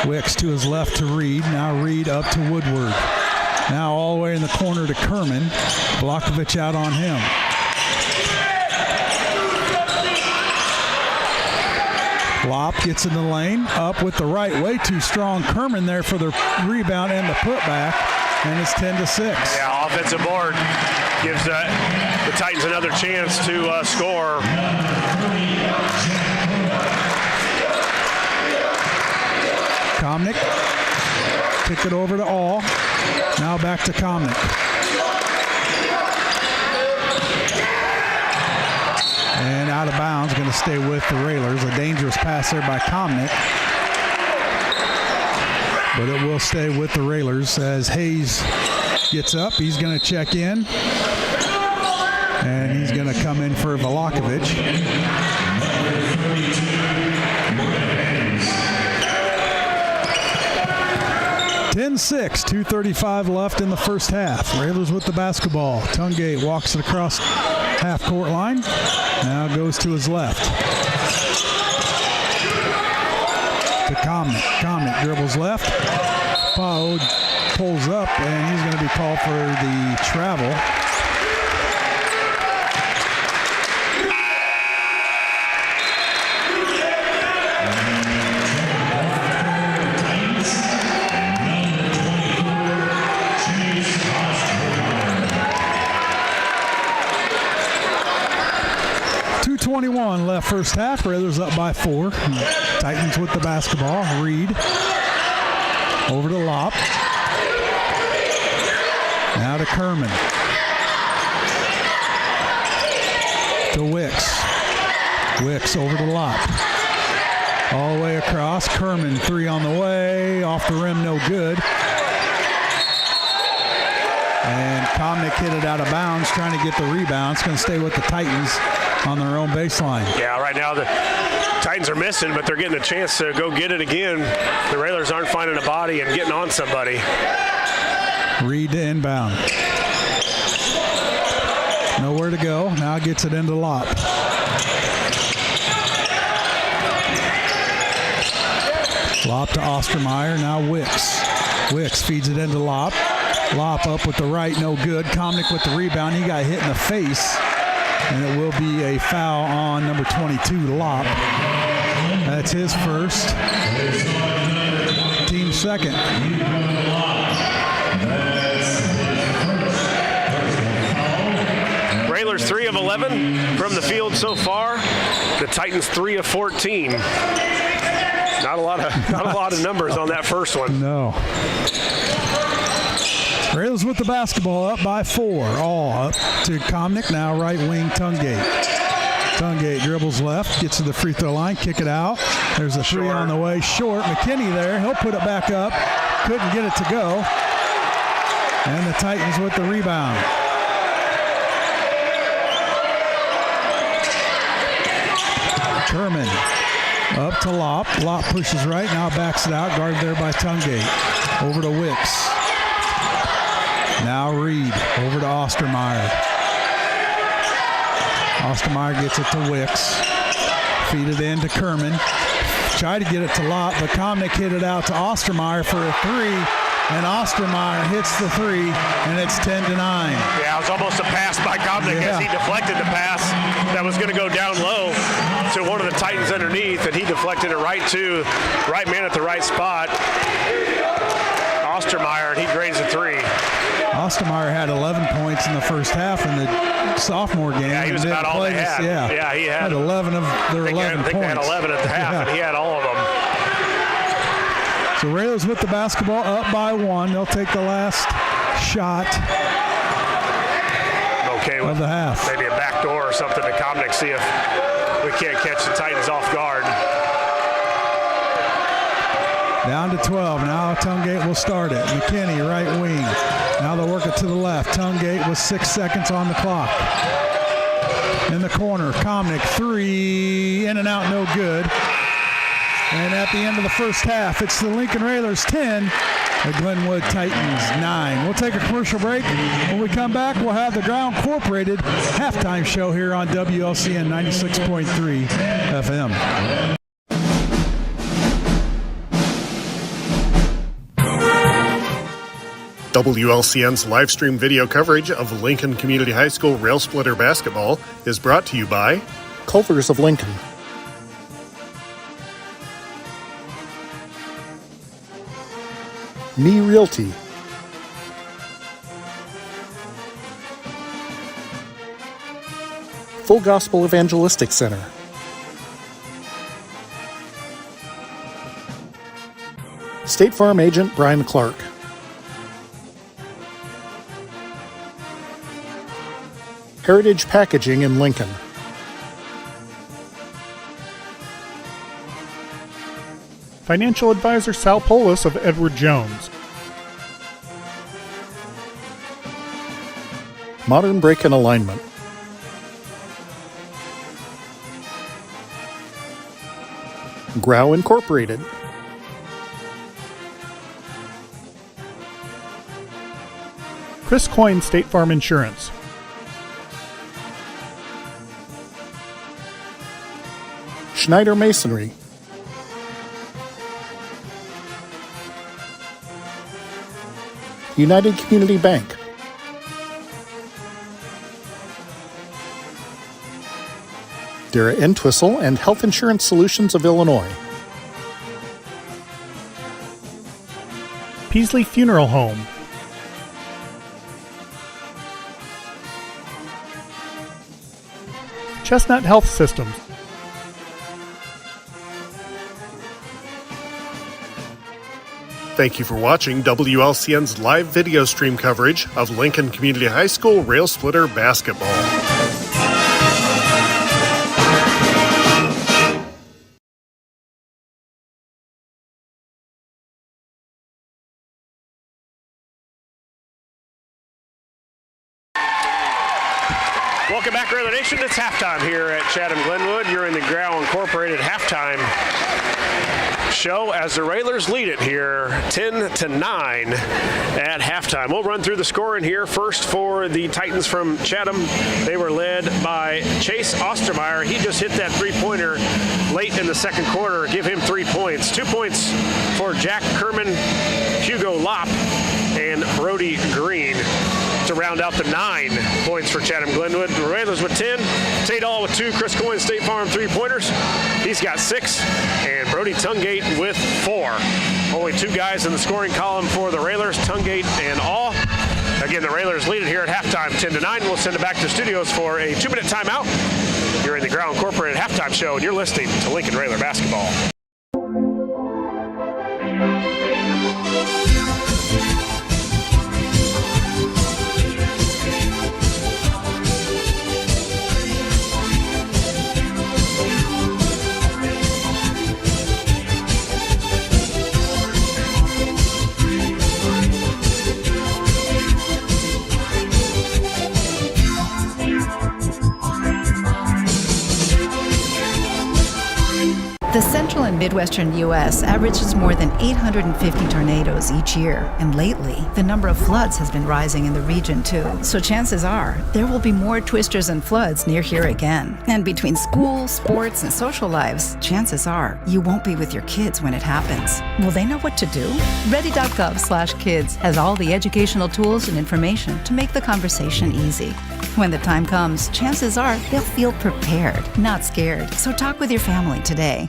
Wicks to his left to Reed. Now Reed up to Woodward. Now all the way in the corner to Kerman. Vlahovic out on him. Lopp gets in the lane. Up with the right. Way too strong. Kerman there for the rebound and the putback. And it's 10-6. Yeah, offensive board gives the Titans another chance to score. Komnick. Kick it over to All. Now back to Komnick. And out of bounds, going to stay with the Railers. A dangerous pass there by Komnick. But it will stay with the Railers as Hayes gets up. He's going to check in. And he's going to come in for Vlahovic. (10-6), 2:35 left in the first half. Railers with the basketball. Tungate walks it across half-court line. Now goes to his left. To Komnick. Komnick dribbles left. Pao pulls up, and he's going to be called for the travel. .21 left first half. Railers up by 4. Titans with the basketball. Reed. Over to Lopp. Now to Kerman. To Wicks. Wicks over to Lopp. All the way across. Kerman, three on the way. Off the rim, no good. And Komnick hit it out of bounds, trying to get the rebound. It's going to stay with the Titans on their own baseline. Yeah, right now the Titans are missing, but they're getting a chance to go get it again. The Railers aren't finding a body and getting on somebody. Reed to inbound. Nowhere to go. Now gets it into Lopp. Lopp to Ostermeyer. Now Wicks. Wicks feeds it into Lopp. Lopp up with the right, no good. Komnick with the rebound. He got hit in the face. And it will be a foul on number 22, Lopp. That's his first. Team second. Railers 3 of 11 from the field so far. The Titans 3 of 14. Not a lot of numbers on that first one. No. Railers with the basketball, up by 4. All up to Komnick, now right wing Tungate. Tungate dribbles left, gets to the free throw line, kick it out. There's a three on the way, short. McKinney there, he'll put it back up. Couldn't get it to go. And the Titans with the rebound. Kerman up to Lopp. Lopp pushes right, now backs it out, guarded there by Tungate. Over to Wicks. Now Reed, over to Ostermeyer. Ostermeyer gets it to Wicks. Feed it in to Kerman. Tried to get it to Lopp, but Komnick hit it out to Ostermeyer for a three, and Ostermeyer hits the three, and it's 10-9. Yeah, it was almost a pass by Komnick as he deflected the pass that was going to go down low to one of the Titans underneath, and he deflected it right man at the right spot. Ostermeyer, and he drains a three. Ostermeyer had 11 points in the first half in the sophomore game. Yeah, he was about all they had. Yeah, he had 11 of their 11 points. I think they had 11 at the half, and he had all of them. So Railers with the basketball, up by 1. They'll take the last shot of the half. Maybe a back door or something to Komnick, see if we can't catch the Titans off guard. Down to 12. Now Tungate will start it. McKinney, right wing. Now they'll work it to the left. Tungate with 6 seconds on the clock. In the corner, Komnick, three, in and out, no good. And at the end of the first half, it's the Lincoln Railers 10, the Glenwood Titans 9. We'll take a commercial break. When we come back, we'll have the Ground Incorporated halftime show here on WLCN 96.3 FM. WLCN's live stream video coverage of Lincoln Community High School Rail Splitter basketball is brought to you by Culver's of Lincoln, Me Realty, Full Gospel Evangelistic Center, State Farm Agent Brian Clark, Heritage Packaging in Lincoln, Financial Advisor Sal Polis of Edward Jones, Modern Brake and Alignment, Grau Incorporated, Chris Coyne State Farm Insurance, Schneider Masonry, United Community Bank, Dara Entwistle and Health Insurance Solutions of Illinois, Peasley Funeral Home, Chestnut Health Systems, Thank you for watching WLCN's live video stream coverage of Lincoln Community High School Rail Splitter basketball. Welcome back, Railer Nation. It's halftime here at Chatham Glenwood. You're in the Growl Incorporated halftime show as the Railers lead it here 10-9 at halftime. We'll run through the scoring here. First for the Titans from Chatham, they were led by Chase Ostermeyer. He just hit that three-pointer late in the second quarter. Give him 3 points. 2 points for Jack Kerman, Hugo Lopp, and Brody Green to round out the 9 points for Chatham Glenwood. The Railers with 10, Tate All with 2, Chris Coyne, State Farm 3-pointers. He's got 6, and Brody Tungate with 4. Only 2 guys in the scoring column for the Railers, Tungate and All. Again, the Railers lead it here at halftime 10-9. We'll send it back to the studios for a 2-minute timeout. You're in the Growl Incorporated halftime show, and you're listening to Lincoln Railer basketball. The central and midwestern U.S. averages more than 850 tornadoes each year, and lately, the number of floods has been rising in the region too. So chances are, there will be more twisters and floods near here again. And between school, sports, and social lives, chances are, you won't be with your kids when it happens. Will they know what to do? Ready.gov/kids has all the educational tools and information to make the conversation easy. When the time comes, chances are they'll feel prepared, not scared. So talk with your family today.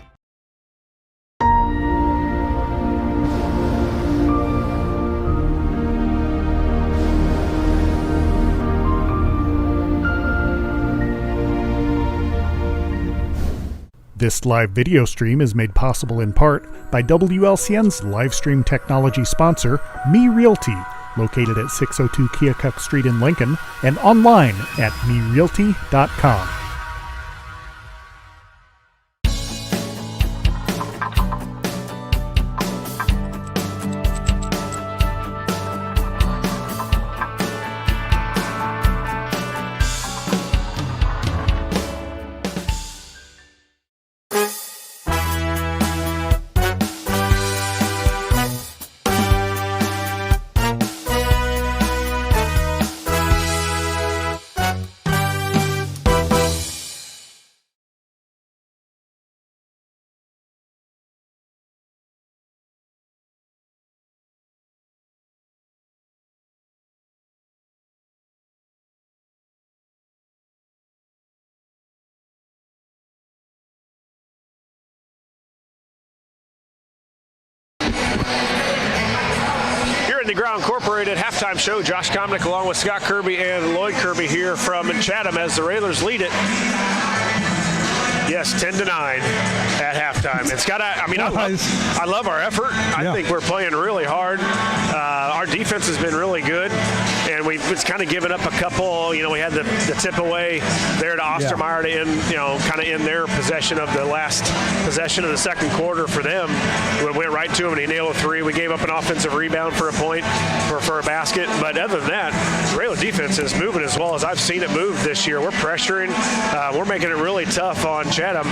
This live video stream is made possible in part by WLCN's live stream technology sponsor, Me Realty, located at 602 Keokuk Street in Lincoln, and online at merealty.com. The Growl Incorporated halftime show. Josh Komnick along with Scott Kirby and Lloyd Kirby here from Chatham as the Railers lead it. Yes, 10-9 at halftime. And Scott, I love our effort. I think we're playing really hard. Our defense has been really good, and we've kind of given up a couple. We had the tip away there to Ostermeyer to end, kind of in their possession of the last possession of the second quarter for them. We went right to him, and he nailed a 3. We gave up an offensive rebound for a point, for a basket. But other than that, the Railer defense is moving as well as I've seen it move this year. We're pressuring. We're making it really tough on Chatham.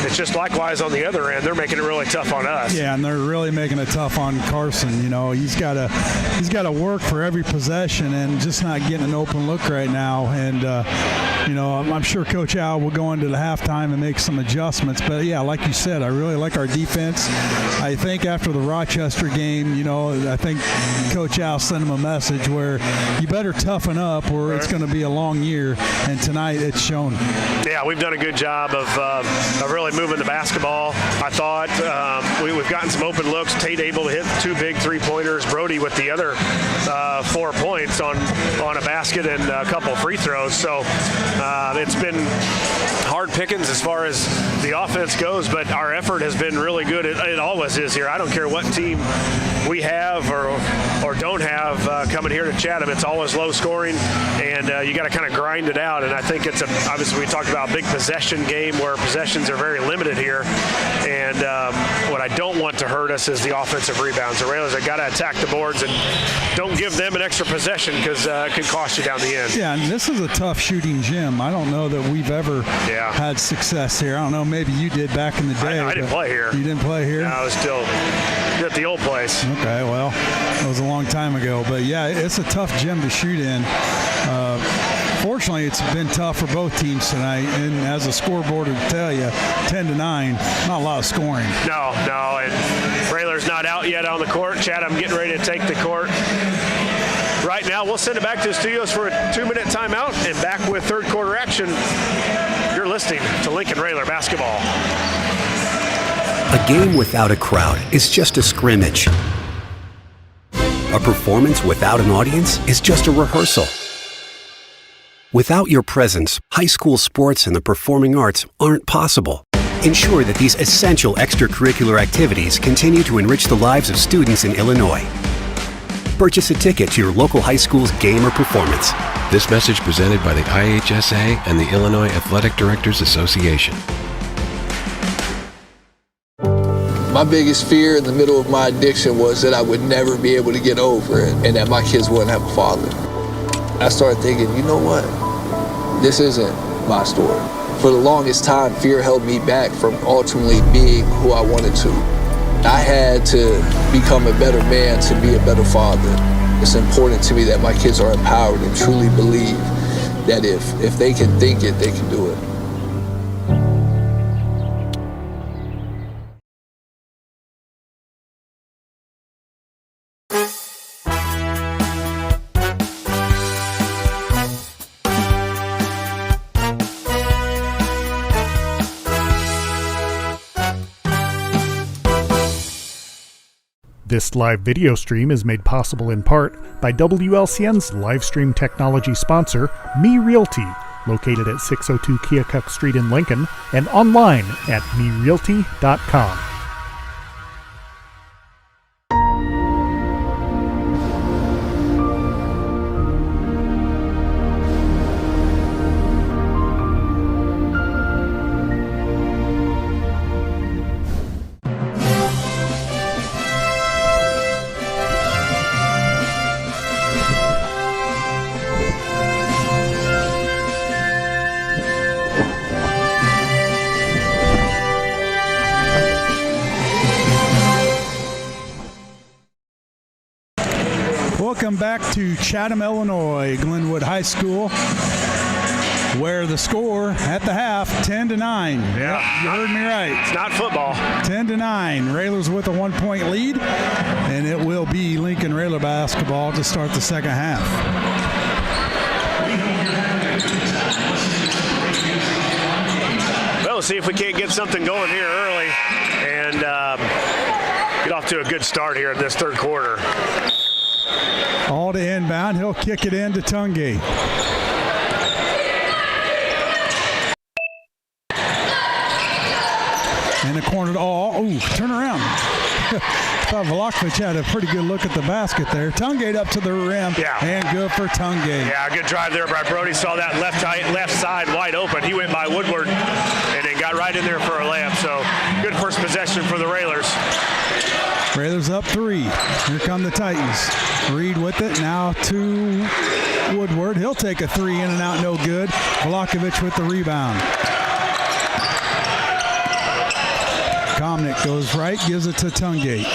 It's just likewise on the other end. They're making it really tough on us. Yeah, and they're really making it tough on Carson. He's got to work for every possession and just not getting an open look right now. And I'm sure Coach Al will go into the halftime and make some adjustments. But yeah, like you said, I really like our defense. I think after the Rochester game, I think Coach Al sent him a message where you better toughen up or it's going to be a long year. And tonight it's shown. Yeah, we've done a good job of really moving the basketball. I thought we've gotten some open looks. Tate able to hit 2 big 3-pointers. Brody with the other 4 points on a basket and a couple free throws. So it's been hard pickings as far as the offense goes, but our effort has been really good. It always is here. I don't care what team we have or don't have coming here to Chatham. It's always low scoring, and you got to kind of grind it out. And I think it's obviously we talked about a big possession game where possessions are very limited here. And what I don't want to hurt us is the offensive rebounds. The Railers have got to attack the boards and don't give them an extra possession possession because it could cost you down the end. Yeah, and this is a tough shooting gym. I don't know that we've ever had success here. I don't know, maybe you did back in the day. I didn't play here. You didn't play here? No, I was still at the old place. Okay, well, that was a long time ago. But, yeah, it's a tough gym to shoot in. Fortunately, it's been tough for both teams tonight, and as a scoreboard would tell you, 10-9, not a lot of scoring. No, and Railer's not out yet on the court. Chad, I'm getting ready to take the court. Right now, we'll send it back to the studios for a 2-minute timeout, and back with third quarter action. You're listening to Lincoln Railer basketball. A game without a crowd is just a scrimmage. A performance without an audience is just a rehearsal. Without your presence, high school sports and the performing arts aren't possible. Ensure that these essential extracurricular activities continue to enrich the lives of students in Illinois. Purchase a ticket to your local high school's game or performance. This message presented by the IHSA and the Illinois Athletic Directors Association. My biggest fear in the middle of my addiction was that I would never be able to get over it and that my kids wouldn't have a father. I started thinking, you know what? This isn't my story. For the longest time, fear held me back from ultimately being who I wanted to. I had to become a better man to be a better father. It's important to me that my kids are empowered and truly believe that if they can think it, they can do it. This live video stream is made possible in part by WLCN's live stream technology sponsor, Me Realty, located at 602 Keokuk Street in Lincoln, and online at merealty.com. Welcome back to Chatham, Illinois, Glenwood High School, where the score at the half, 10-9. Yeah, you heard me right. It's not football. 10-9. Railers with a 1-point lead, and it will be Lincoln Railer basketball to start the second half. Well, let's see if we can't get something going here early and get off to a good start here in this third quarter. All to inbound. He'll kick it into Tungate. In the corner to all. Ooh, turn around. Thought Vlahovic had a pretty good look at the basket there. Tungate up to the rim, and good for Tungate. Yeah, good drive there by Brody. Saw that left side wide open. He went by Woodward and then got right in there for a layup. So good first possession for the Railers. Railers up 3. Here come the Titans. Reed with it. Now to Woodward. He'll take a 3 in and out, no good. Vlahovic with the rebound. Komnick goes right, gives it to Tungate.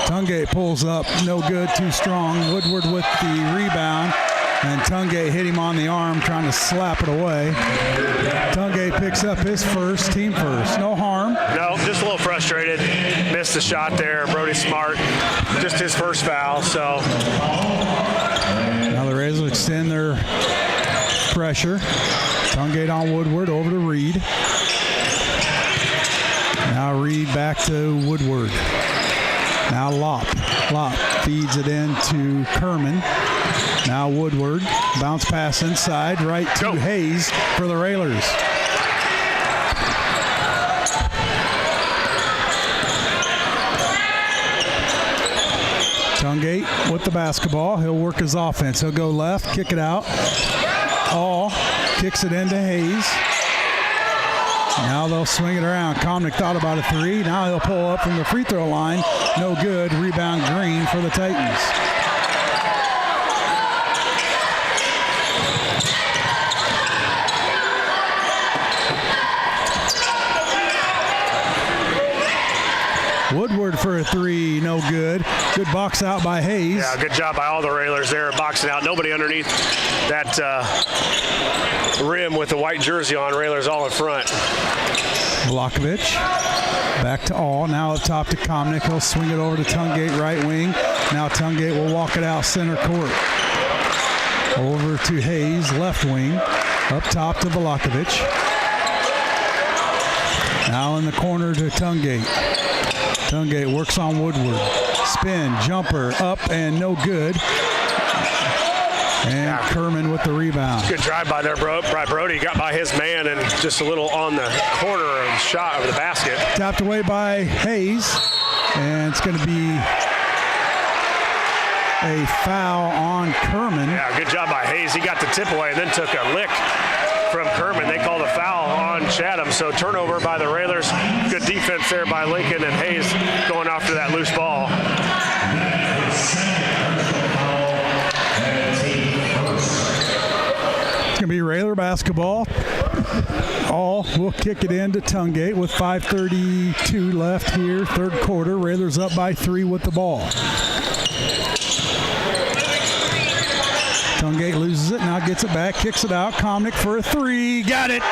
Tungate pulls up, no good, too strong. Woodward with the rebound, and Tungate hit him on the arm, trying to slap it away. Tungate picks up his first, team first. No harm. No, just a little frustrated. Missed the shot there. Brody Smart, just his first foul. So now the Raiders extend their pressure. Tungate on Woodward, over to Reed. Now Reed back to Woodward. Now Lopp feeds it into Kerman. Now Woodward. Bounce pass inside, right to Hayes for the Railers. Tungate with the basketball. He'll work his offense. He'll go left, kick it out. All kicks it into Hayes. Now Now they'll swing it around. Comnick thought about a three. Now he'll pull up from the free throw line. No good. Rebound Green for the Titans. Woodward for a three, no good. Good box out by Hayes. Yeah, good job by all the Railers there, boxing out. Nobody underneath that rim with the white jersey on. Railers all in front. Vlahovic back to All. Now up top to Comnick. He'll swing it over to Tungate, right wing. Now Tungate will walk it out center court. Over to Hayes, left wing. Up top to Vlahovic. Now in the corner to Tungate. Tungate works on Woodward. Spin, jumper, up and no good. And Kerman with the rebound. Good drive by there, Brody. Got by his man and just a little on the corner of the shot of the basket. Tapped away by Hayes. And it's going to be a foul on Kerman. Yeah, good job by Hayes. He got the tip away and then took a lick from Kerman. They called a foul on Chatham. So turnover by the Railers. Good defense there by Lincoln, and Hayes going after that loose ball. It's going to be Railer basketball. All will kick it into Tungate with 5:32 left here, third quarter. Railers up by 3 with the ball. Tungate loses it, now gets it back, kicks it out. Comnick for a three, got it.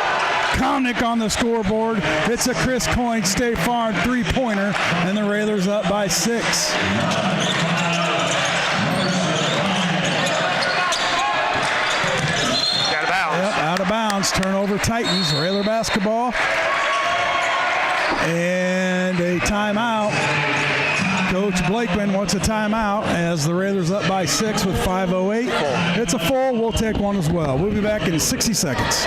Comnick on the scoreboard. It's a Chris Coyne State Farm three-pointer, and the Railers up by 6. Out of bounds. Yep, out of bounds. Turnover Titans. Railer basketball. And a timeout. Coach Blakeman wants a timeout as the Railers up by 6 with 5:08. It's a full. We'll take one as well. We'll be back in 60 seconds.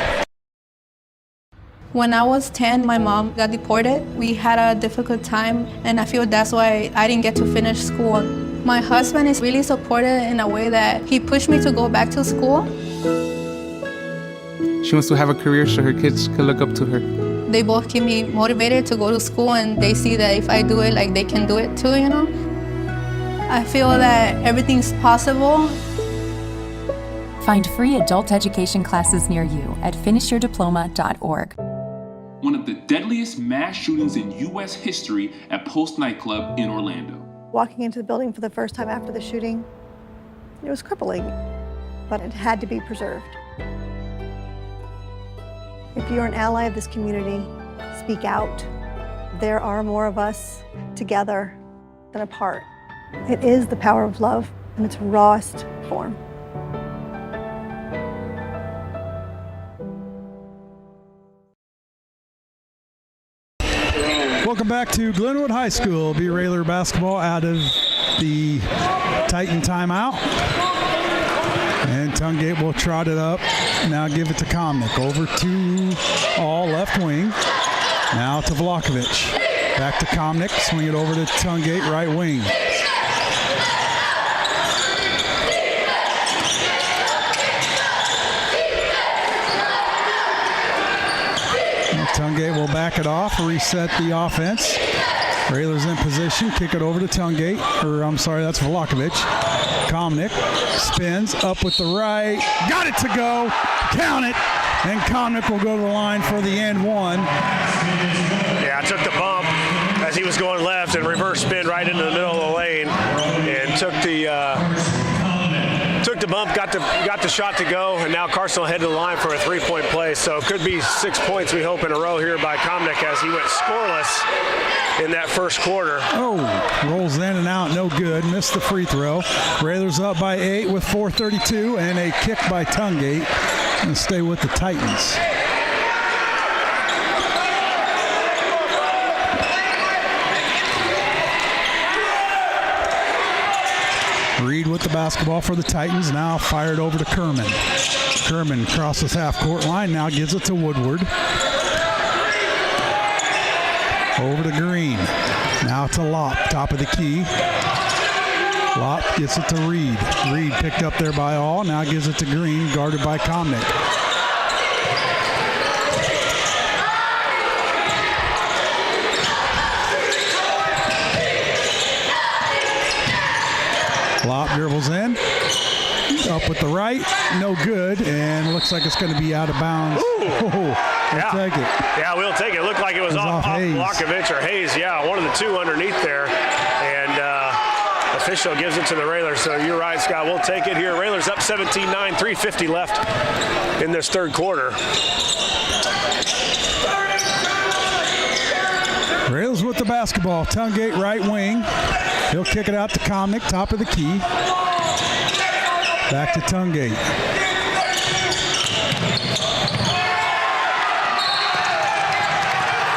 When I was 10, my mom got deported. We had a difficult time, and I feel that's why I didn't get to finish school. My husband is really supportive in a way that he pushed me to go back to school. She wants to have a career so her kids can look up to her. They both keep me motivated to go to school, and they see that if I do it, like, they can do it too, you know? I feel that everything's possible. Find free adult education classes near you at finishyourdiploma.org. One of the deadliest mass shootings in U.S. history at Post nightclub in Orlando. Walking into the building for the first time after the shooting, it was crippling, but it had to be preserved. If you're an ally of this community, speak out. There are more of us together than apart. It is the power of love in its rawest form. Welcome back to Glenwood High School. B. Railer basketball out of the Titan timeout. And Tungate will trot it up. Now give it to Comnick. Over to All, left wing. Now to Vlahovic. Back to Comnick. Swing it over to Tungate, right wing. Tungate will back it off, reset the offense. Railers in position, kick it over to Tungate, or I'm sorry, that's Vlahovic. Comnick spins up with the right, got it to go, count it, and Comnick will go to the line for the and one. Yeah, I took the bump as he was going left and reverse spin right into the middle of the lane and took the bump, got the shot to go, and now Carson will head to the line for a three-point play. So it could be 6 points, we hope, in a row here by Comnick as he went scoreless in that first quarter. Oh, rolls in and out, no good, missed the free throw. Railers up by 8 with 4:32, and a kick by Tungate, and stay with the Titans. Reed with the basketball for the Titans, now fired over to Kerman. Kerman crosses half-court line, now gives it to Woodward. Over to Green, now to Lopp, top of the key. Lopp gets it to Reed. Reed picked up there by All, now gives it to Green, guarded by Comnick. Dribbles in. Up with the right. No good. And looks like it's going to be out of bounds. We'll take it. Yeah, we'll take it. It looked like it was off Vlahovic or Hayes. Yeah, one of the two underneath there. And official gives it to the Railers. So you're right, Scott. We'll take it here. Railers up 17-9, 3:50 left in this third quarter. Rails with the basketball. Tungate right wing. He'll kick it out to Comnick, top of the key. Back to Tungate.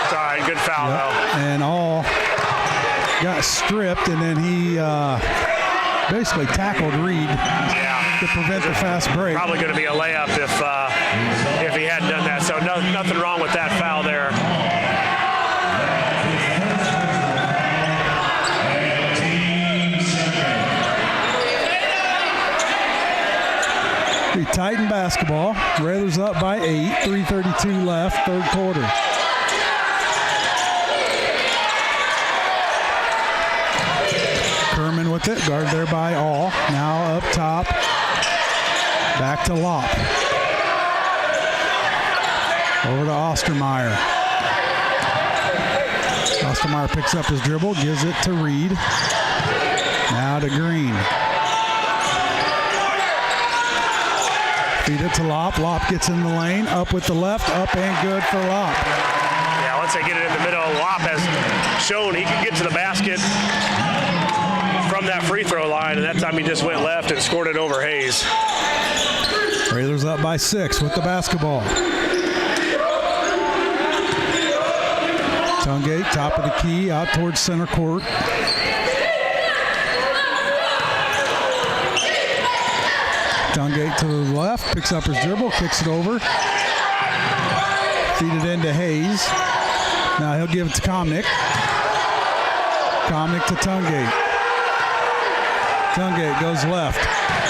It's all right, good foul though. And all got stripped, and then he basically tackled Reed to prevent the fast break. Probably going to be a layup if he hadn't done that. So nothing wrong with that foul there. Titan basketball. Railers up by 8. 3:32 left, third quarter. Kerman with it. Guard there by All. Now up top. Back to Lopp. Over to Ostermeyer. Ostermeyer picks up his dribble. Gives it to Reed. Now to Green. Feed it to Lopp. Lopp gets in the lane. Up with the left. Up and good for Lopp. Yeah, once they get it in the middle, Lopp has shown he can get to the basket from that free throw line, and that time he just went left and scored it over Hayes. Railers up by 6 with the basketball. Tungate, top of the key, out towards center court. Tungate to the left, picks up his dribble, kicks it over. Feed it into Hayes. Now he'll give it to Comnick. Comnick to Tungate. Tungate goes left,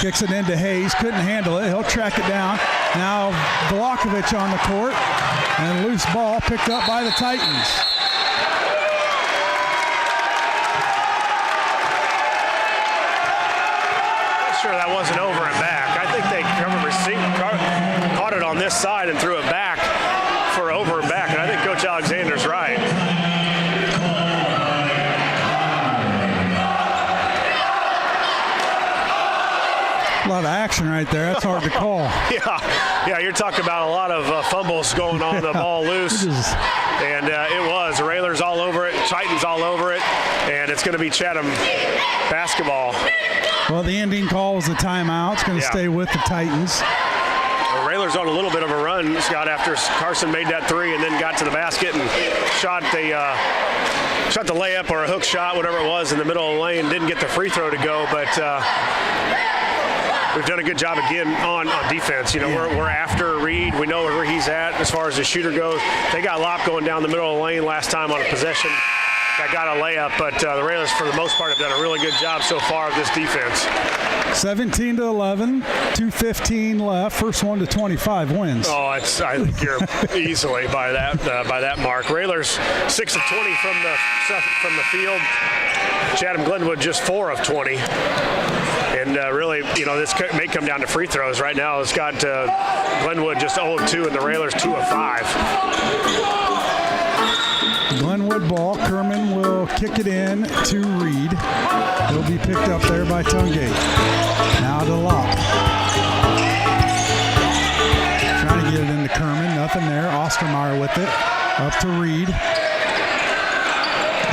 kicks it into Hayes, couldn't handle it. He'll track it down. Now Vlahovic on the court, and loose ball picked up by the Titans. Sure, that wasn't over and back. I think they caught it on this side and threw it back for over and back, and I think Coach Alexander's right. A lot of action right there. That's hard to call. Yeah, you're talking about a lot of fumbles going on, the ball loose. And it was. The Railers all over it, Titans all over it, and it's going to be Chatham basketball. Well, the ending call was a timeout. It's going to stay with the Titans. The Railers on a little bit of a run, Scott, after Carson made that three and then got to the basket and shot the layup or a hook shot, whatever it was, in the middle of the lane. Didn't get the free throw to go, but we've done a good job again on defense. You know, we're after Reed. We know where he's at as far as the shooter goes. They got Lopp going down the middle of the lane last time on a possession that got a layup, but the Railers, for the most part, have done a really good job so far of this defense. 17-11, 2:15 left. First one to 25 wins. Oh, I think you're easily by that mark. Railers 6 of 20 from the field. Chatham Glenwood just 4 of 20. And really, you know, this may come down to free throws. Right now, it's got Glenwood just 0 of 2 and the Railers 2 of 5. Glenwood ball. Kerman will kick it in to Reed. He'll be picked up there by Tungate. Now to Lopp. Trying to get it into Kerman. Nothing there. Ostermeyer with it. Up to Reed.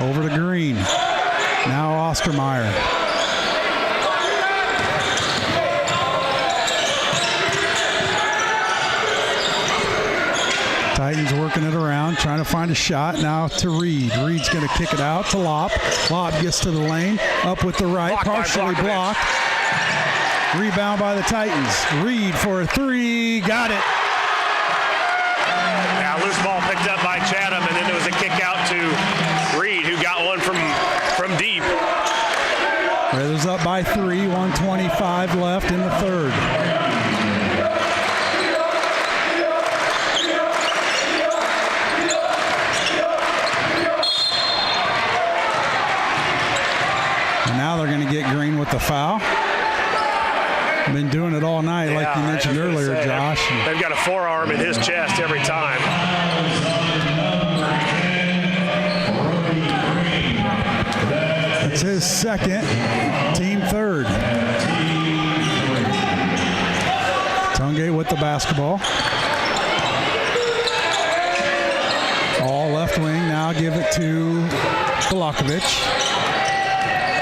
Over to Green. Now Ostermeyer. Titans working it around, trying to find a shot. Now to Reed. Reed's going to kick it out to Lopp. Lopp gets to the lane. Up with the right. Partially blocked. Rebound by the Titans. Reed for a three. Got it. Yeah, loose ball picked up by Chatham, and then there was a kick out to Reed, who got one from deep. Railers up by 3. 1:25 left in the third. Now they're going to get Green with the foul. Been doing it all night, like you mentioned earlier, Josh. They've got a forearm in his chest every time. It's his second, team third. Tungate with the basketball. All left wing, now give it to Volakovic.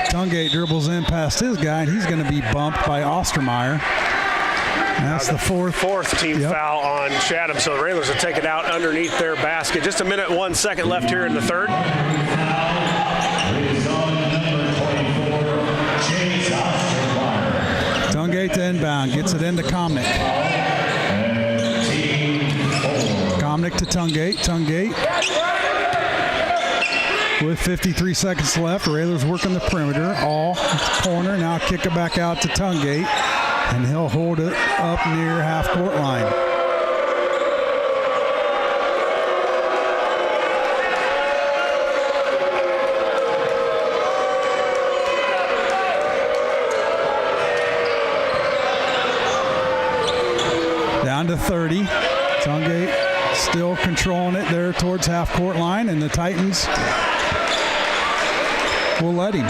Tungate dribbles in past his guy, and he's going to be bumped by Ostermeyer. And that's the fourth team foul on Chatham, so the Railers will take it out underneath their basket. Just a minute, 1 second left here in the third. Tungate to inbound, gets it into Komnick. Komnick to Tungate. Tungate with 53 seconds left. Railers working the perimeter. All corner. Now kick it back out to Tungate, and he'll hold it up near half-court line. Down to 30. Tungate still controlling it there towards half-court line, and the Titans will let him.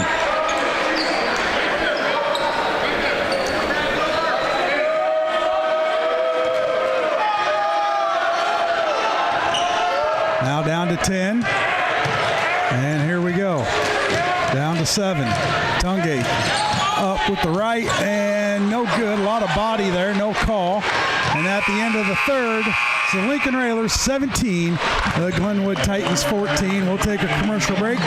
Now down to 10. And here we go. Down to 7. Tungate up with the right, and no good. A lot of body there, no call. And at the end of the third, it's the Lincoln Railers 17, the Glenwood Titans 14. We'll take a commercial break.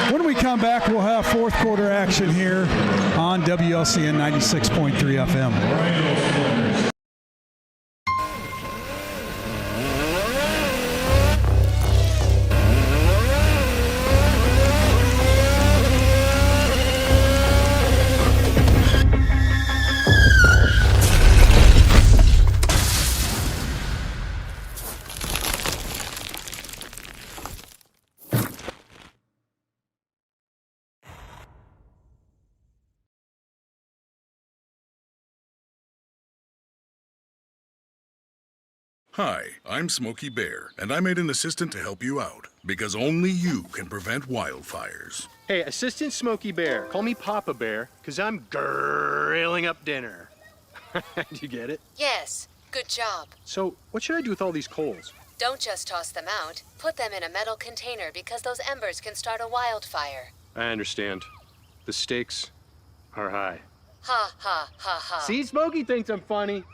When we come back, we'll have fourth quarter action here on WLCN 96.3 FM. Hi, I'm Smokey Bear, and I made an assistant to help you out, because only you can prevent wildfires. Hey, Assistant Smokey Bear, call me Papa Bear, because I'm grilling up dinner. Do you get it? Yes, good job. So, what should I do with all these coals? Don't just toss them out. Put them in a metal container because those embers can start a wildfire. I understand. The stakes are high. Ha, ha, ha, ha. See, Smokey thinks I'm funny.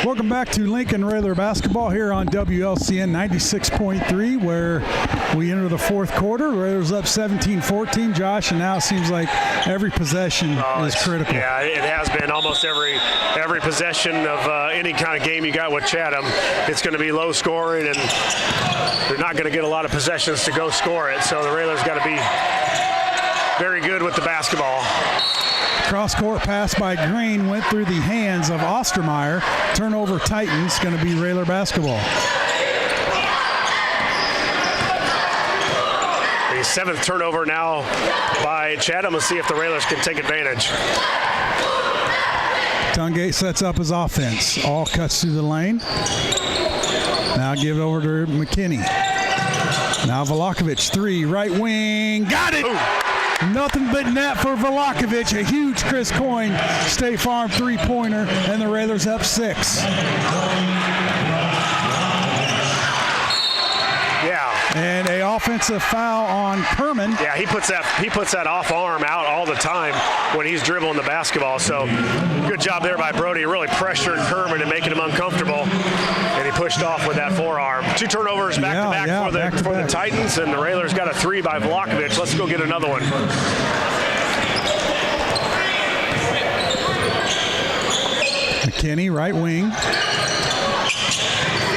Welcome back to Lincoln Railer basketball here on WLCN 96.3, where we enter the fourth quarter. Railers up 17-14, Josh, and now it seems like every possession is critical. Yeah, it has been almost every possession of any kind of game you got with Chatham. It's going to be low scoring, and they're not going to get a lot of possessions to go score it. So the Railers got to be very good with the basketball. Cross-court pass by Green went through the hands of Ostermeyer. Turnover Titans, going to be Railer basketball. The seventh turnover now by Chatham. Let's see if the Railers can take advantage. Tungate sets up his offense. All cuts through the lane. Now give it over to McKinney. Now Volakovic, 3, right wing. Got it! Ooh. Nothing but net for Volakovic. A huge Chris Coyne State Farm three-pointer, and the Railers up 6. Yeah. And a offensive foul on Kerman. Yeah, he puts that off arm out all the time when he's dribbling the basketball. So good job there by Brody, really pressuring Kerman and making him uncomfortable. And he pushed off with that forearm. 2 turnovers back-to-back for the Titans, and the Railers got a 3 by Volakovic. Let's go get another one. McKinney, right wing.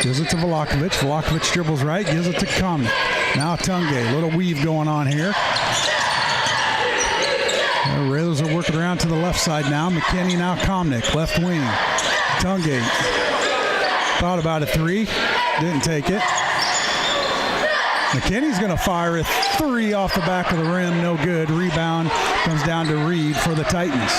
Gives it to Volakovic. Volakovic dribbles right, gives it to Komnick. Now Tungate, little weave going on here. The Railers are working around to the left side now. McKinney, now Komnick, left wing. Tungate. Thought about a 3, didn't take it. McKinney's going to fire a three off the back of the rim. No good. Rebound comes down to Reed for the Titans.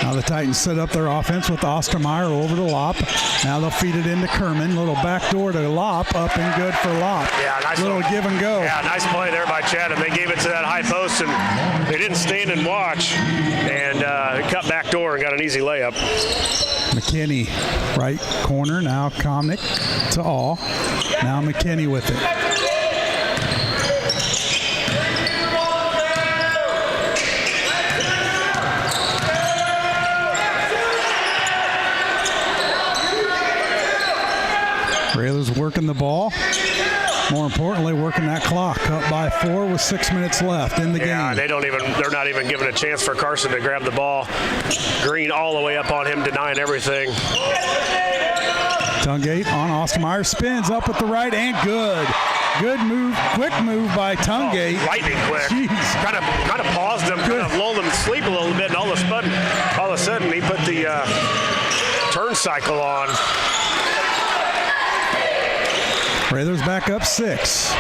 Now the Titans set up their offense with Ostermeyer over to Lopp. Now they'll feed it into Kerman. Little backdoor to Lopp. Up and good for Lopp. Yeah, nice little give and go. Yeah, nice play there by Chad. And they gave it to that high post, and they didn't stand and watch. And cut back door and got an easy layup. McKinney, right corner. Now Comnick to All. Now McKinney with it. Railers working the ball. More importantly, working that clock. Up by 4 with 6 minutes left in the game. Yeah, they're not even giving a chance for Carson to grab the ball. Green all the way up on him, denying everything. Tungate on Ostermeyer, spins up with the right and good. Good move, quick move by Tungate. Lightning quick. Kind of paused them, kind of lulled them to sleep a little bit, and all of a sudden he put the turn cycle on. Raiders back up 6.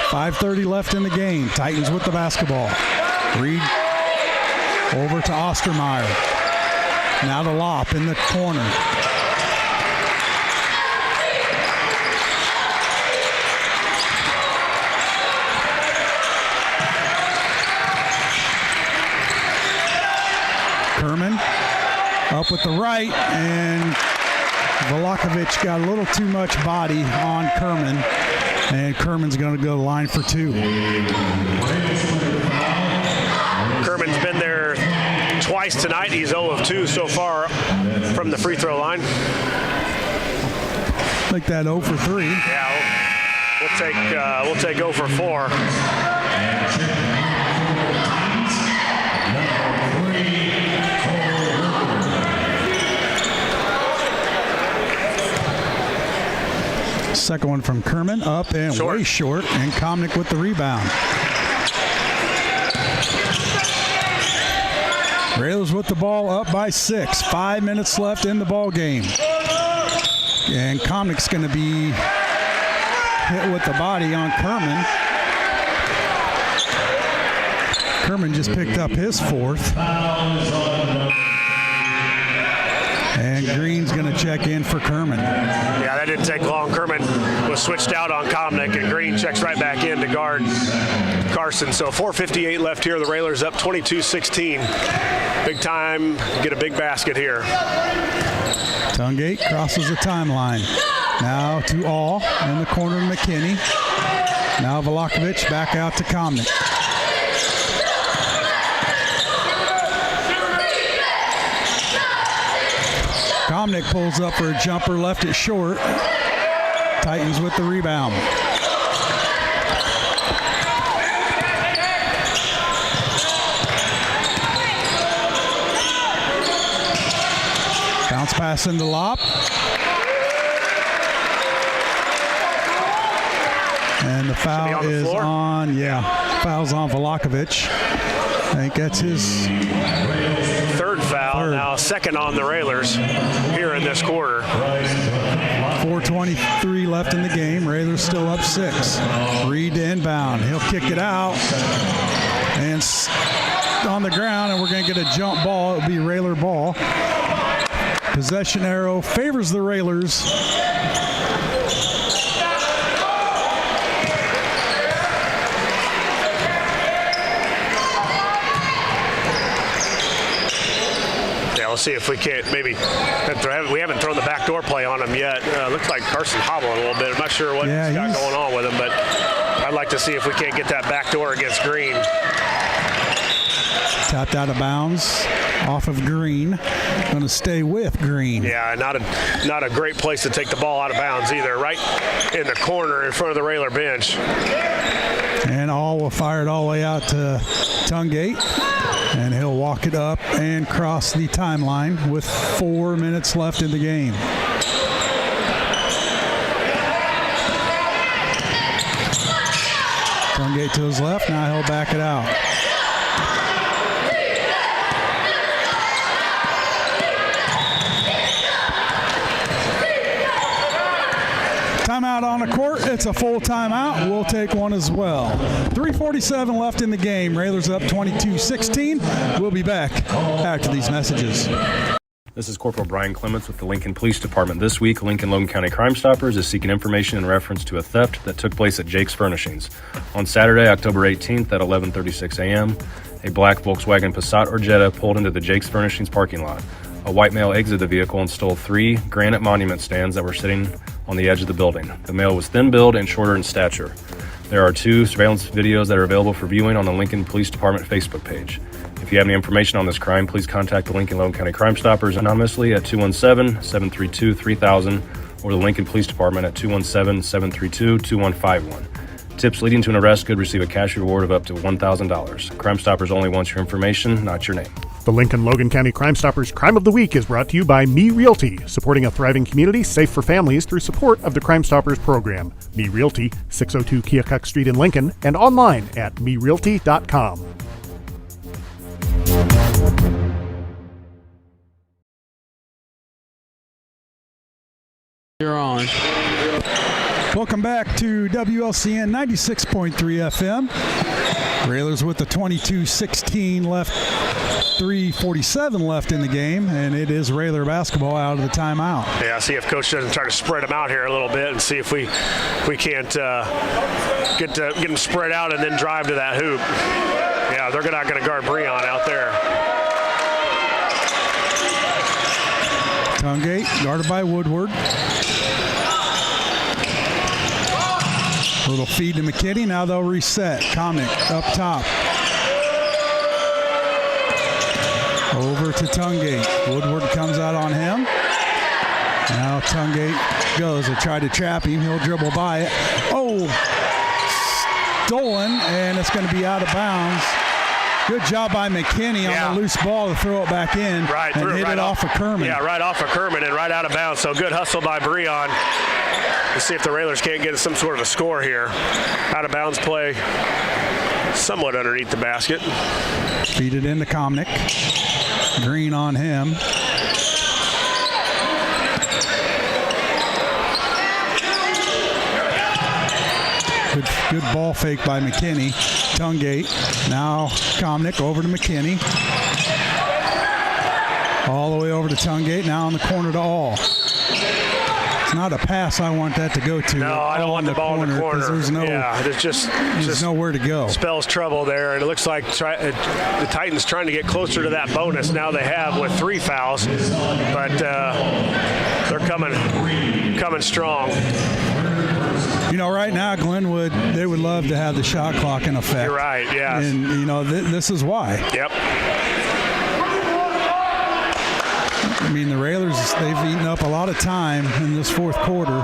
5:30 left in the game. Titans with the basketball. Reed over to Ostermeyer. Now to Lopp in the corner. Kerman up with the right, and Velakovic got a little too much body on Kerman, and Kerman's going to go line for 2. Kerman's been there twice tonight. He's 0 of 2 so far from the free throw line. Make that 0 for 3. Yeah, we'll take 0 for 4. Second one from Kerman, up and way short, and Comnick with the rebound. Railers with the ball up by 6. 5 minutes left in the ball game. And Comnick's going to be hit with the body on Kerman. Kerman just picked up his 4th. And Green's going to check in for Kerman. Yeah, that didn't take long. Kerman was switched out on Comnick, and Green checks right back in to guard Carson. So 4:58 left here. The Railers up 22-16. Big time. Get a big basket here. Tungate crosses the timeline. Now to All in the corner, McKinney. Now Velakovic back out to Comnick. Comnick pulls up for a jumper, left it short. Titans with the rebound. Bounce pass into Lopp. And the foul is on, foul's on Velakovic. I think that's his third foul, now second on the Railers here in this quarter. 4:23 left in the game. Railers still up 6. Reed to inbound. He'll kick it out. And on the ground, and we're going to get a jump ball. It'll be Railer ball. Possession arrow favors the Railers. We'll see if we can't maybe. We haven't thrown the backdoor play on him yet. Looks like Carson hobbling a little bit. I'm not sure what he's got going on with him, but I'd like to see if we can't get that backdoor against Green. Tapped out of bounds off of Green. Going to stay with Green. Yeah, not a great place to take the ball out of bounds either. Right in the corner in front of the Railer bench. And All will fire it all the way out to Tungate. And he'll walk it up and cross the timeline with 4 minutes left in the game. Tungate to his left, now he'll back it out. timeout on the court. It's a full timeout. We'll take one as well. 3:47 left in the game. Railers up 22-16. We'll be back after these messages. This is Corporal Brian Clements with the Lincoln Police Department. This week, Lincoln Logan County Crime Stoppers is seeking information in reference to a theft that took place at Jake's Furnishings. On Saturday, October 18th at 11:36 a.m., a black Volkswagen Passat or Jetta pulled into the Jake's Furnishings parking lot. A white male exited the vehicle and stole 3 granite monument stands that were sitting on the edge of the building. The male was thin-built and shorter in stature. There are 2 surveillance videos that are available for viewing on the Lincoln Police Department Facebook page. If you have any information on this crime, please contact the Lincoln Logan County Crime Stoppers anonymously at 217-732-3000 or the Lincoln Police Department at 217-732-2151. Tips leading to an arrest could receive a cash reward of up to $1,000. Crime Stoppers only wants your information, not your name. The Lincoln Logan County Crime Stoppers Crime of the Week is brought to you by Me Realty, supporting a thriving community safe for families through support of the Crime Stoppers program. Me Realty, 602 Keokuk Street in Lincoln, and online at merealty.com. You're on. Welcome back to WLCN 96.3 FM. Railers with the 22-16 left, 3:47 left in the game, and it is Railer basketball out of the timeout. Yeah, see if Coach doesn't try to spread them out here a little bit and see if we can't get them spread out and then drive to that hoop. Yeah, they're not going to guard Breon out there. Tungate guarded by Woodward. Little feed to McKinney. Now they'll reset. Comnick up top. Over to Tungate. Woodward comes out on him. Now Tungate goes. They try to trap him. He'll dribble by it. Oh! Stolen, and it's going to be out of bounds. Good job by McKinney on the loose ball to throw it back in and hit it off of Kerman. Yeah, right off of Kerman and right out of bounds. So good hustle by Breon. Let's see if the Railers can't get some sort of a score here. Out of bounds play somewhat underneath the basket. Feed it into Comnick. Green on him. Good ball fake by McKinney. Tungate. Now Comnick over to McKinney. All the way over to Tungate. Now on the corner to All. It's not a pass I want that to go to. No, I don't want the ball in the corner. There's there's nowhere to go. Spells trouble there, and it looks like the Titans trying to get closer to that bonus. Now they have with 3 fouls, but they're coming strong. You know, right now, Glenwood, they would love to have the shot clock in effect. You're right, yeah. And, you know, this is why. Yep. I mean, the Railers, they've eaten up a lot of time in this fourth quarter.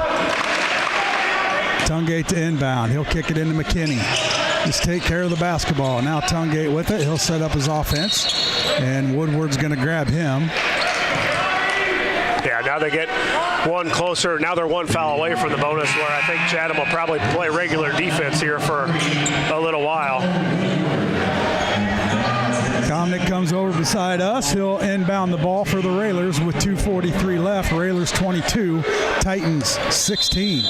Tungate to inbound. He'll kick it into McKinney. Just take care of the basketball. Now Tungate with it. He'll set up his offense, and Woodward's going to grab him. Yeah, now they get one closer. Now they're 1 foul away from the bonus, where I think Chatham will probably play regular defense here for a little while. Comnick comes over beside us. He'll inbound the ball for the Railers with 2:43 left. Railers 22, Titans 16.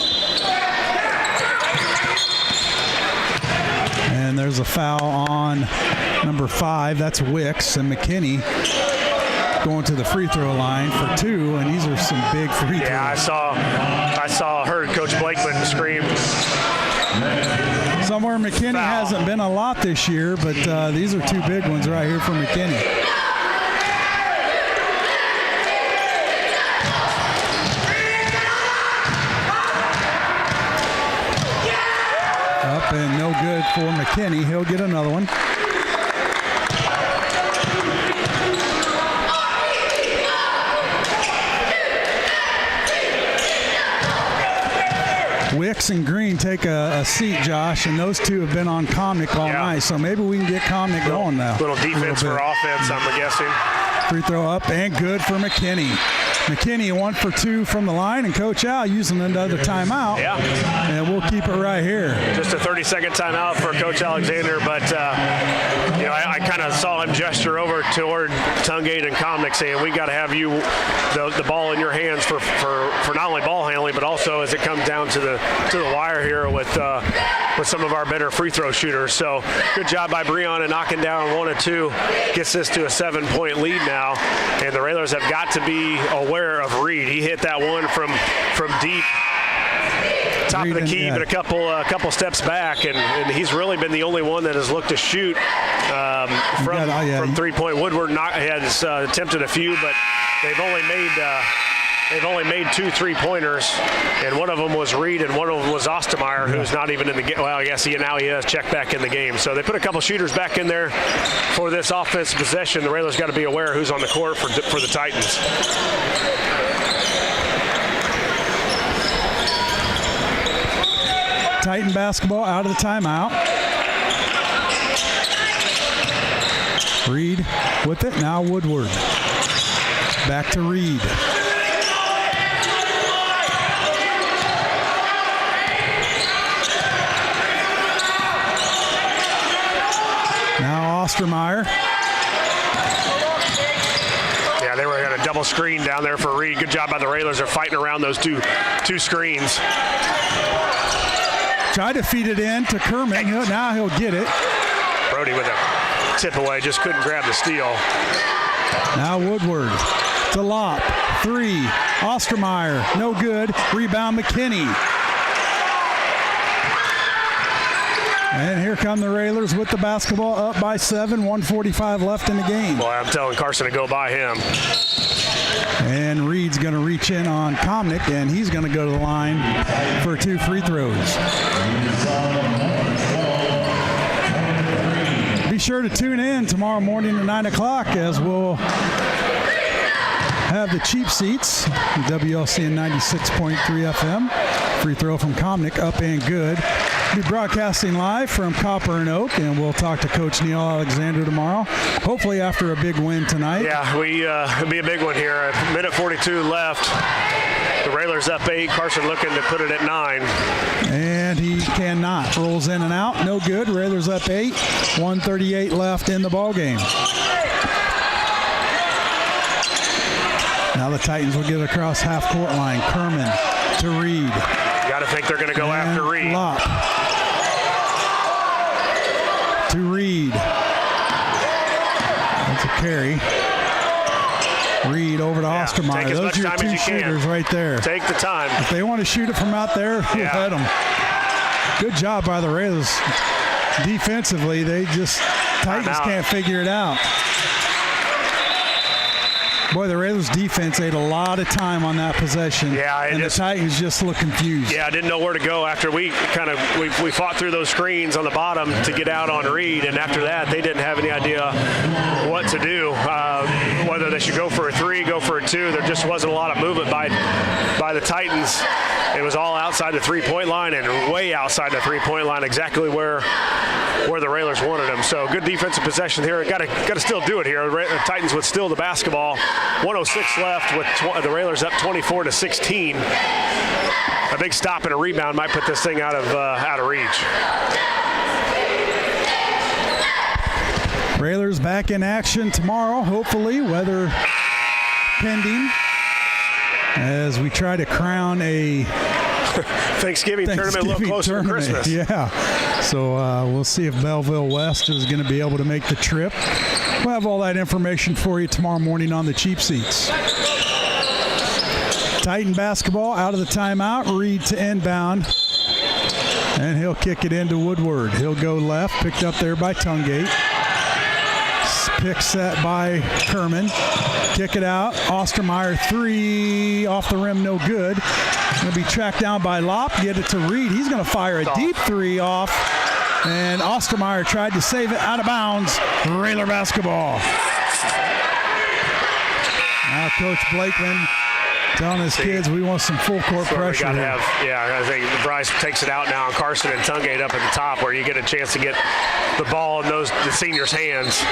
And there's a foul on number 5. That's Wicks, and McKinney going to the free throw line for 2, and these are some big free throws. Yeah, heard Coach Blakeman scream. Somewhere McKinney hasn't been a lot this year, but these are 2 big ones right here for McKinney. Up and no good for McKinney. He'll get another one. Wicks and Green take a seat, Josh, and those 2 have been on Comnick all night, so maybe we can get Comnick going now. Little defense for offense, I'm guessing. Free throw up and good for McKinney. McKinney 1 for 2 from the line, and Coach Al using another timeout. Yeah. And we'll keep it right here. Just a 30-second timeout for Coach Alexander, but I kind of saw him gesture over toward Tungate and Comnick, saying we got to have you the ball in your hands for not only ball handling, but also as it comes down to the wire here with some of our better free throw shooters. So good job by Breon in knocking down 1 of 2, gets this to a 7-point lead now, and the Railers have got to be aware of Reed. He hit that one from deep. Top of the key, but a couple steps back, and he's really been the only one that has looked to shoot from 3-point. Woodward has attempted a few, but they've only made 2 3-pointers, and one of them was Reed, and one of them was Ostermeyer, who's not even in the game. Well, I guess he has checked back in the game. So they put a couple shooters back in there for this offensive possession. The Railers got to be aware who's on the court for the Titans. Titan basketball out of the timeout. Reed with it. Now Woodward. Back to Reed. Now Ostermeyer. Yeah, they were in a double screen down there for Reed. Good job by the Railers. They're fighting around those two screens. Tried to feed it in to Kerman. Now he'll get it. Brody with a tip away, just couldn't grab the steal. Now Woodward to Lopp. 3. Ostermeyer, no good. Rebound McKinney. And here come the Railers with the basketball up by 7. 1:45 left in the game. Boy, I'm telling Carson to go by him. And Reed's going to reach in on Comnick, and he's going to go to the line for 2 free throws. Be sure to tune in tomorrow morning at 9 o'clock as we'll have the cheap seats, WLCN 96.3 FM. Free throw from Comnick, up and good. We'll be broadcasting live from Copper and Oak, and we'll talk to Coach Neil Alexander tomorrow, hopefully after a big win tonight. Yeah, it'll be a big one here. A minute 42 left. The Railers up 8. Carson looking to put it at 9. And he cannot. Rolls in and out. No good. Railers up 8. 1:38 left in the ballgame. Now the Titans will get across half-court line. Kerman to Reed. Got to think they're going to go after Reed. Lopp to Reed. That's a carry. Reed over to Ostermeyer. Those are your 2 shooters right there. Take the time. If they want to shoot it from out there, let them. Good job by the Railers. Defensively, Titans can't figure it out. Boy, the Raiders' defense ate a lot of time on that possession. Yeah, and the Titans just look confused. Yeah, I didn't know where to go after we fought through those screens on the bottom to get out on Reed, and after that, they didn't have any idea what to do, whether they should go for a 3, go for a 2. There just wasn't a lot of movement by the Titans. It was all outside the 3-point line and way outside the 3-point line, exactly where the Railers wanted them. So good defensive possession here. Got to still do it here. The Titans would steal the basketball. 1:06 left with the Railers up 24-16. A big stop and a rebound might put this thing out of reach. Railers back in action tomorrow, hopefully, weather pending, as we try to crown a Thanksgiving tournament a little closer to Christmas. Yeah. So we'll see if Belleville West is going to be able to make the trip. We'll have all that information for you tomorrow morning on the cheap seats. Titan basketball out of the timeout. Reed to inbound. And he'll kick it into Woodward. He'll go left, picked up there by Tungate. Pick set by Kerman. Kick it out. Ostermeyer 3 off the rim, no good. Going to be tracked down by Lopp. Get it to Reed. He's going to fire a deep 3 off. And Ostermeyer tried to save it out of bounds. Railer basketball. Now Coach Blakeman telling his kids we want some full court pressure. I think Bryce takes it out now, and Carson and Tungate up at the top, where you get a chance to get the ball in the seniors' hands.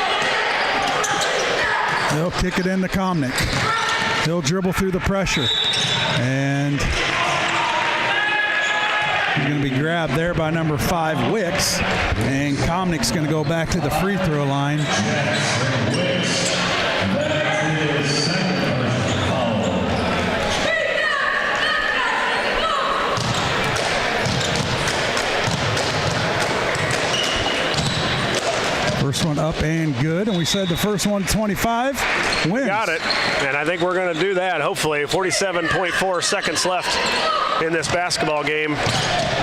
They'll kick it into Comnick. He'll dribble through the pressure. And he's going to be grabbed there by number 5, Wicks. And Komnick's going to go back to the free throw line. First one up and good, and we said the first one 25 wins. Got it, and I think we're going to do that, hopefully. 47.4 seconds left in this basketball game.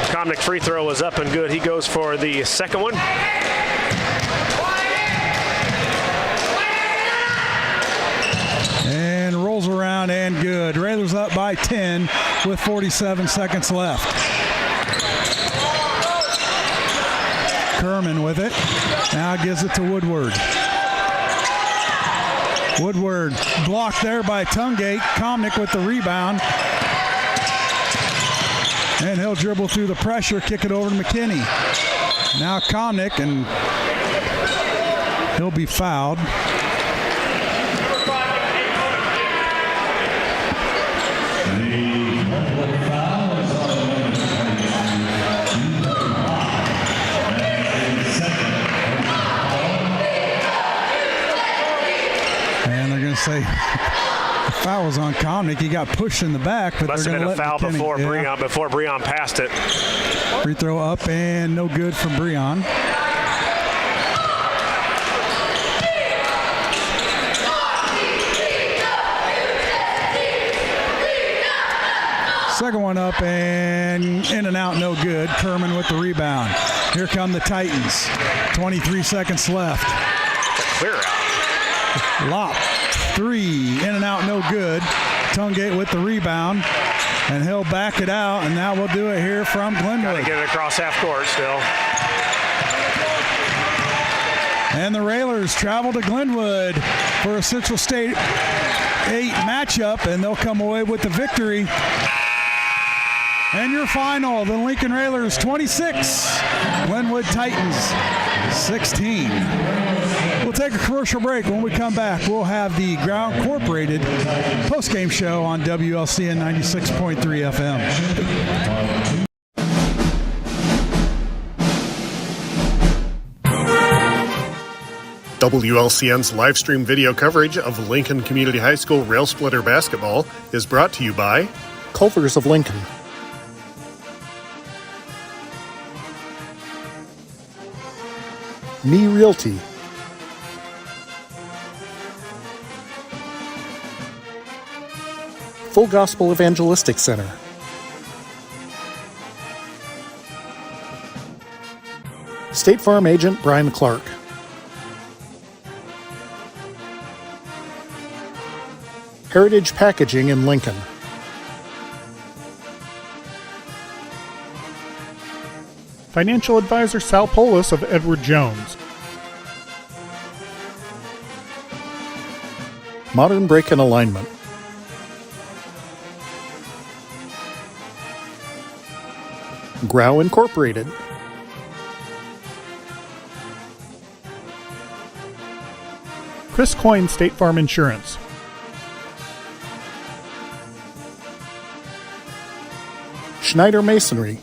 Komnick free throw was up and good. He goes for the second one. And rolls around and good. Railers up by 10 with 47 seconds left. Kerman with it. Now gives it to Woodward. Woodward blocked there by Tungate. Komnick with the rebound. And he'll dribble through the pressure, kick it over to McKinney. Now Komnick, and he'll be fouled. Say the foul was on Komnick. He got pushed in the back, but must have been a foul McKinney, before Breon passed it. Free throw up and no good from Breon. Second one up and in and out, no good. Kerman with the rebound. Here come the Titans. 23 seconds left. Clear out. Lop. 3, in and out, no good. Tungate with the rebound, and he'll back it out, and now we'll do it here from Glenwood. Got to get it across half court still. And the Railers travel to Glenwood for a Central State 8 matchup, and they'll come away with the victory. And your final, the Lincoln Railers 26, Glenwood Titans 16. We'll take a commercial break. When we come back, we'll have the Ground Incorporated postgame show on WLCN 96.3 FM. WLCN's live stream video coverage of Lincoln Community High School Rail Splitter basketball is brought to you by Culver's of Lincoln. Me Realty. Full Gospel Evangelistic Center. State Farm Agent Brian Clark. Heritage Packaging in Lincoln. Financial Advisor Sal Polis of Edward Jones. Modern Brake and Alignment. Grau Incorporated. Chris Coyne State Farm Insurance. Schneider Masonry.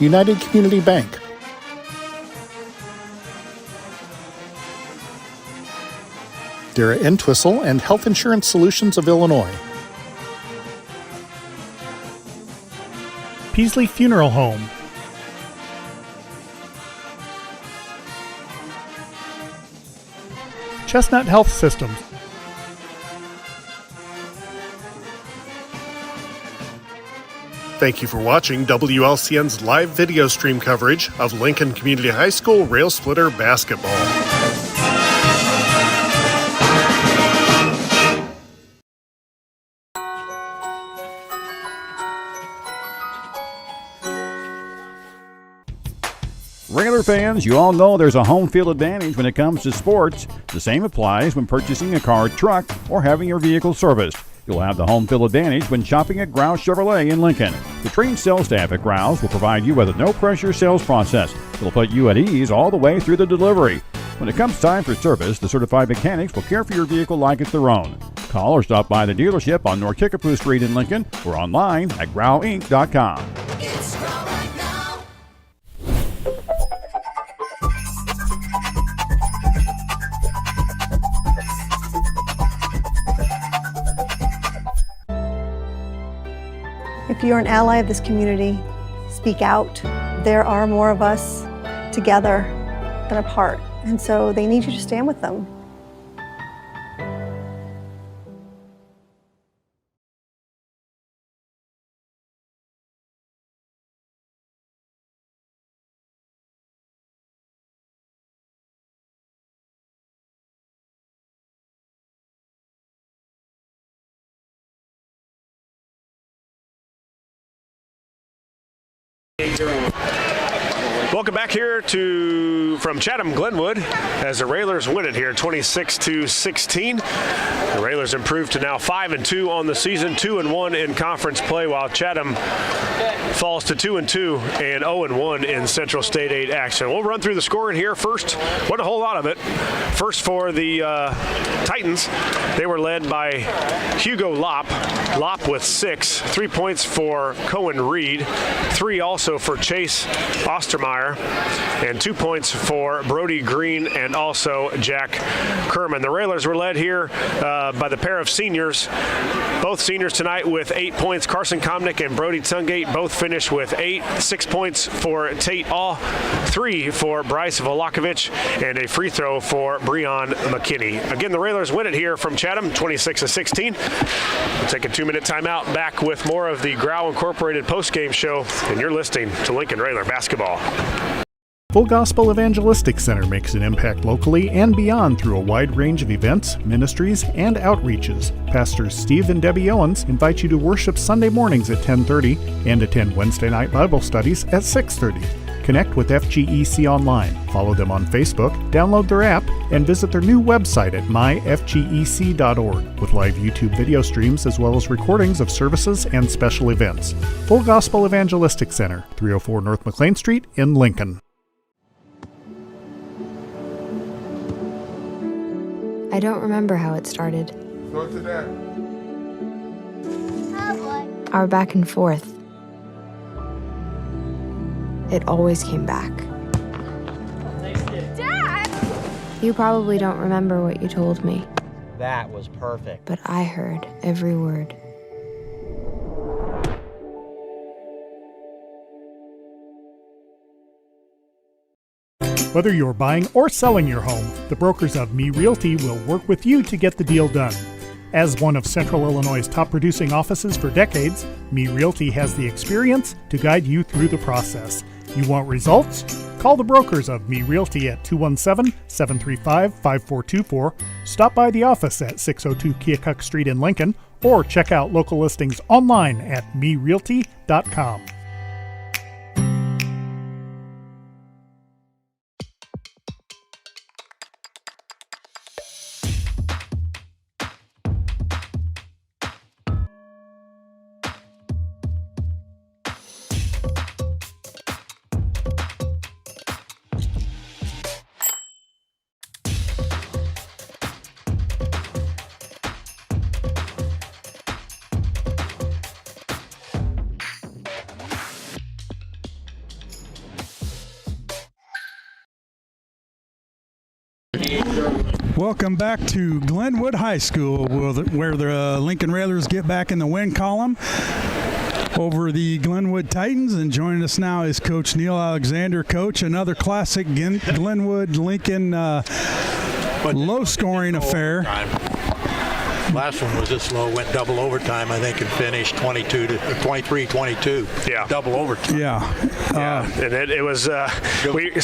United Community Bank. Dara Entwistle and Health Insurance Solutions of Illinois. Peasley Funeral Home. Chestnut Health Systems. Thank you for watching WLCN's live video stream coverage of Lincoln Community High School Rail Splitter basketball. Railer fans, you all know there's a home field advantage when it comes to sports. The same applies when purchasing a car, truck, or having your vehicle serviced. You'll have the home field advantage when shopping at Grouse Chevrolet in Lincoln. The trained sales staff at Grouse will provide you with a no-pressure sales process. It'll put you at ease all the way through the delivery. When it comes time for service, the certified mechanics will care for your vehicle like it's their own. Call or stop by the dealership on North Kickapoo Street in Lincoln or online at growinc.com. It's Grow right now. If you're an ally of this community, speak out. There are more of us together than apart, and so they need you to stand with them. Welcome back here from Chatham Glenwood as the Railers win it here 26-16. The Railers improved to now 5-2 on the season, 2-1 in conference play, while Chatham falls to 2-2 and 0-1 in Central State 8 action. We'll run through the scoring here first. Wasn't a whole lot of it. First for the Titans, they were led by Hugo Lopp. Lopp with 6, 3 points for Cohen Reed, 3 also for Chase Ostermeyer, and 2 points for Brody Green and also Jack Kerman. The Railers were led here by the pair of seniors. Both seniors tonight with 8 points. Carson Komnick and Brody Tungate both finished with 8. 6 points for Tate Awe, 3 for Bryce Volakovich, and a free throw for Breon McKinney. Again, the Railers win it here from Chatham, 26-16. We'll take a 2-minute timeout. Back with more of the Grow Incorporated postgame show, and you're listening to Lincoln Railer basketball. Full Gospel Evangelistic Center makes an impact locally and beyond through a wide range of events, ministries, and outreaches. Pastors Steve and Debbie Owens invite you to worship Sunday mornings at 10:30 and attend Wednesday night Bible studies at 6:30. Connect with FGEC online, follow them on Facebook, download their app, and visit their new website at myfgec.org with live YouTube video streams as well as recordings of services and special events. Full Gospel Evangelistic Center, 304 North McLean Street in Lincoln. I don't remember how it started. Go to that. Our back and forth. It always came back. Dad! You probably don't remember what you told me, That was perfect. but I heard every word. Whether you're buying or selling your home, the brokers of Me Realty will work with you to get the deal done. As one of Central Illinois' top producing offices for decades, Me Realty has the experience to guide you through the process. You want results? Call the brokers of Me Realty at 217-735-5424, stop by the office at 602 Keokuk Street in Lincoln, or check out local listings online at merealty.com. Welcome back to Glenwood High School, where the Lincoln Railers get back in the win column over the Glenwood Titans. And joining us now is Coach Neil Alexander. Coach, another classic Glenwood-Lincoln low-scoring affair. Last one was this low, went double overtime, I think, and finished 23-22. Yeah. Double overtime. Yeah. And it was,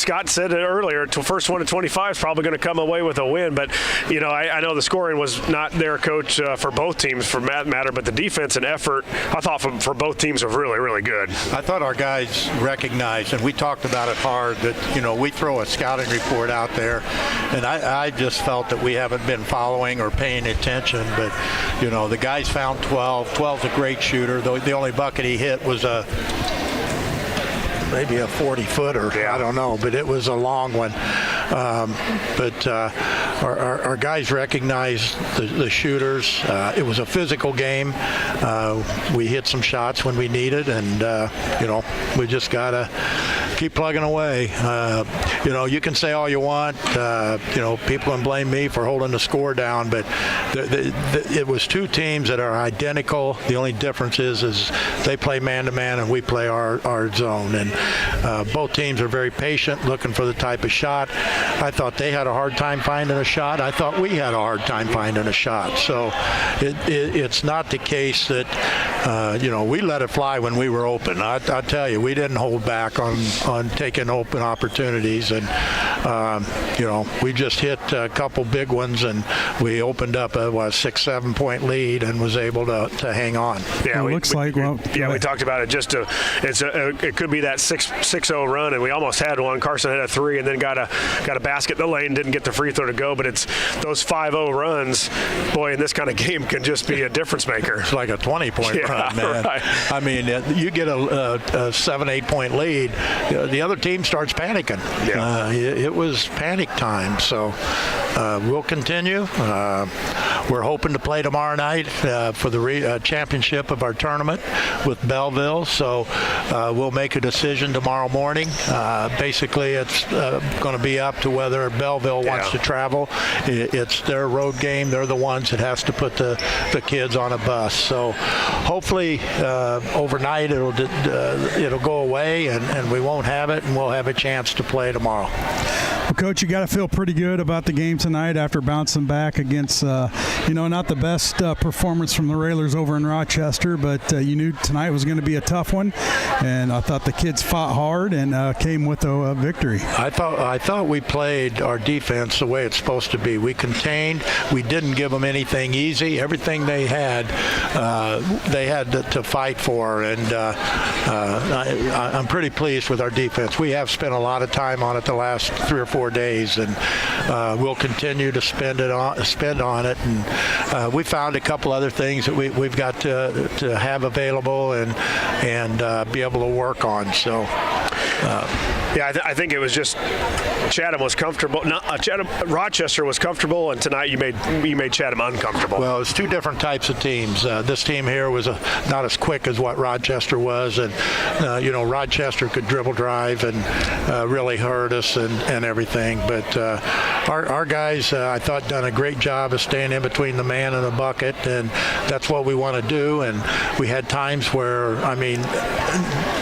Scott said it earlier, first one to 25 is probably going to come away with a win. But, I know the scoring was not there, Coach, for both teams for that matter, but the defense and effort, I thought for both teams was really, really good. I thought our guys recognized, and we talked about it hard, that, we throw a scouting report out there, and I just felt that we haven't been following or paying attention. But, the guys found 12. 12's a great shooter. The only bucket he hit was a maybe a 40-footer. I don't know, but it was a long one. But our guys recognized the shooters. It was a physical game. We hit some shots when we needed, and we just gotta keep plugging away. You can say all you want. People can blame me for holding the score down, but it was two teams that are identical. The only difference is they play man-to-man and we play our zone. And both teams are very patient, looking for the type of shot. I thought they had a hard time finding a shot. I thought we had a hard time finding a shot. So it's not the case that, we let it fly when we were open. I tell you, we didn't hold back on taking open opportunities. And, we just hit a couple big ones, and we opened up a 6-7 point lead and was able to hang on. Yeah, we talked about it. It could be that 6-0 run, and we almost had one. Carson had a 3, and then got a basket in the lane, didn't get the free throw to go. But it's those 5-0 runs, boy, in this kind of game can just be a difference maker. It's like a 20-point run, man. Right. I mean, you get a 7-8 point lead, the other team starts panicking. Yeah. It was panic time. So we'll continue. We're hoping to play tomorrow night for the championship of our tournament with Belleville. So we'll make a decision tomorrow morning. Basically, it's going to be up to whether Belleville wants to travel. It's their road game. They're the ones that has to put the kids on a bus. So hopefully overnight it'll go away and we won't have it, and we'll have a chance to play tomorrow. Well, Coach, you got to feel pretty good about the game tonight after bouncing back against, not the best performance from the Railers over in Rochester, but you knew tonight was going to be a tough one, and I thought the kids fought hard and came with a victory. I thought we played our defense the way it's supposed to be. We contained. We didn't give them anything easy. Everything they had to fight for, and I'm pretty pleased with our defense. We have spent a lot of time on it the last 3 or 4 days, and we'll continue to spend on it. And we found a couple other things that we've got to have available and be able to work on. So. I think it was just Chatham was comfortable. Rochester was comfortable, and tonight you made Chatham uncomfortable. Well, it's two different types of teams. This team here was not as quick as what Rochester was, and Rochester could dribble drive and really hurt us and everything. But our guys, I thought, done a great job of staying in between the man and the bucket, and that's what we want to do. And we had times where,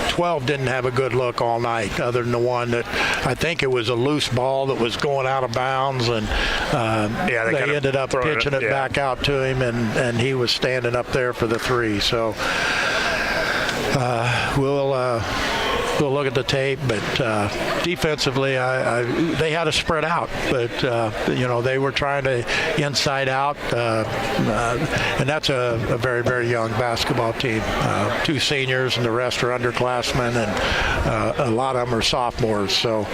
12 didn't have a good look all night, other than the one that I think it was a loose ball that was going out of bounds, and they ended up pitching it back out to him, and he was standing up there for the 3. So we'll look at the tape, but defensively, they had to spread out. But they were trying to inside out, and that's a very, very young basketball team. 2 seniors, and the rest are underclassmen, and a lot of them are sophomores. So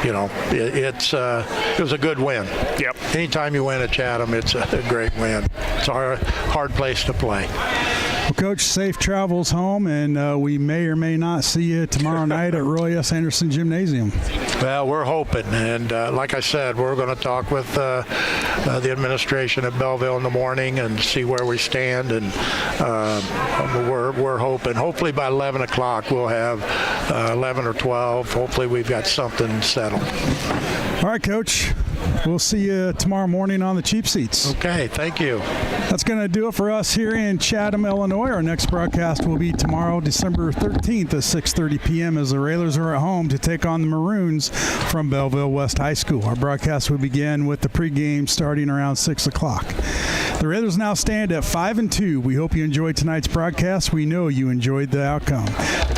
it was a good win. Yep. Anytime you win at Chatham, it's a great win. It's a hard place to play. Well, Coach, safe travels home, and we may or may not see you tomorrow night at Roy S. Anderson Gymnasium. Well, we're hoping, and like I said, we're going to talk with the administration at Belleville in the morning and see where we stand, and we're hoping. Hopefully by 11 o'clock we'll have 11 or 12. Hopefully we've got something settled. All right, Coach. We'll see you tomorrow morning on the cheap seats. Okay, thank you. That's going to do it for us here in Chatham, Illinois. Our next broadcast will be tomorrow, December 13th at 6:30 p.m. as the Railers are at home to take on the Maroons from Belleville West High School. Our broadcast will begin with the pregame starting around 6 o'clock. The Railers now stand at 5-2. We hope you enjoyed tonight's broadcast. We know you enjoyed the outcome.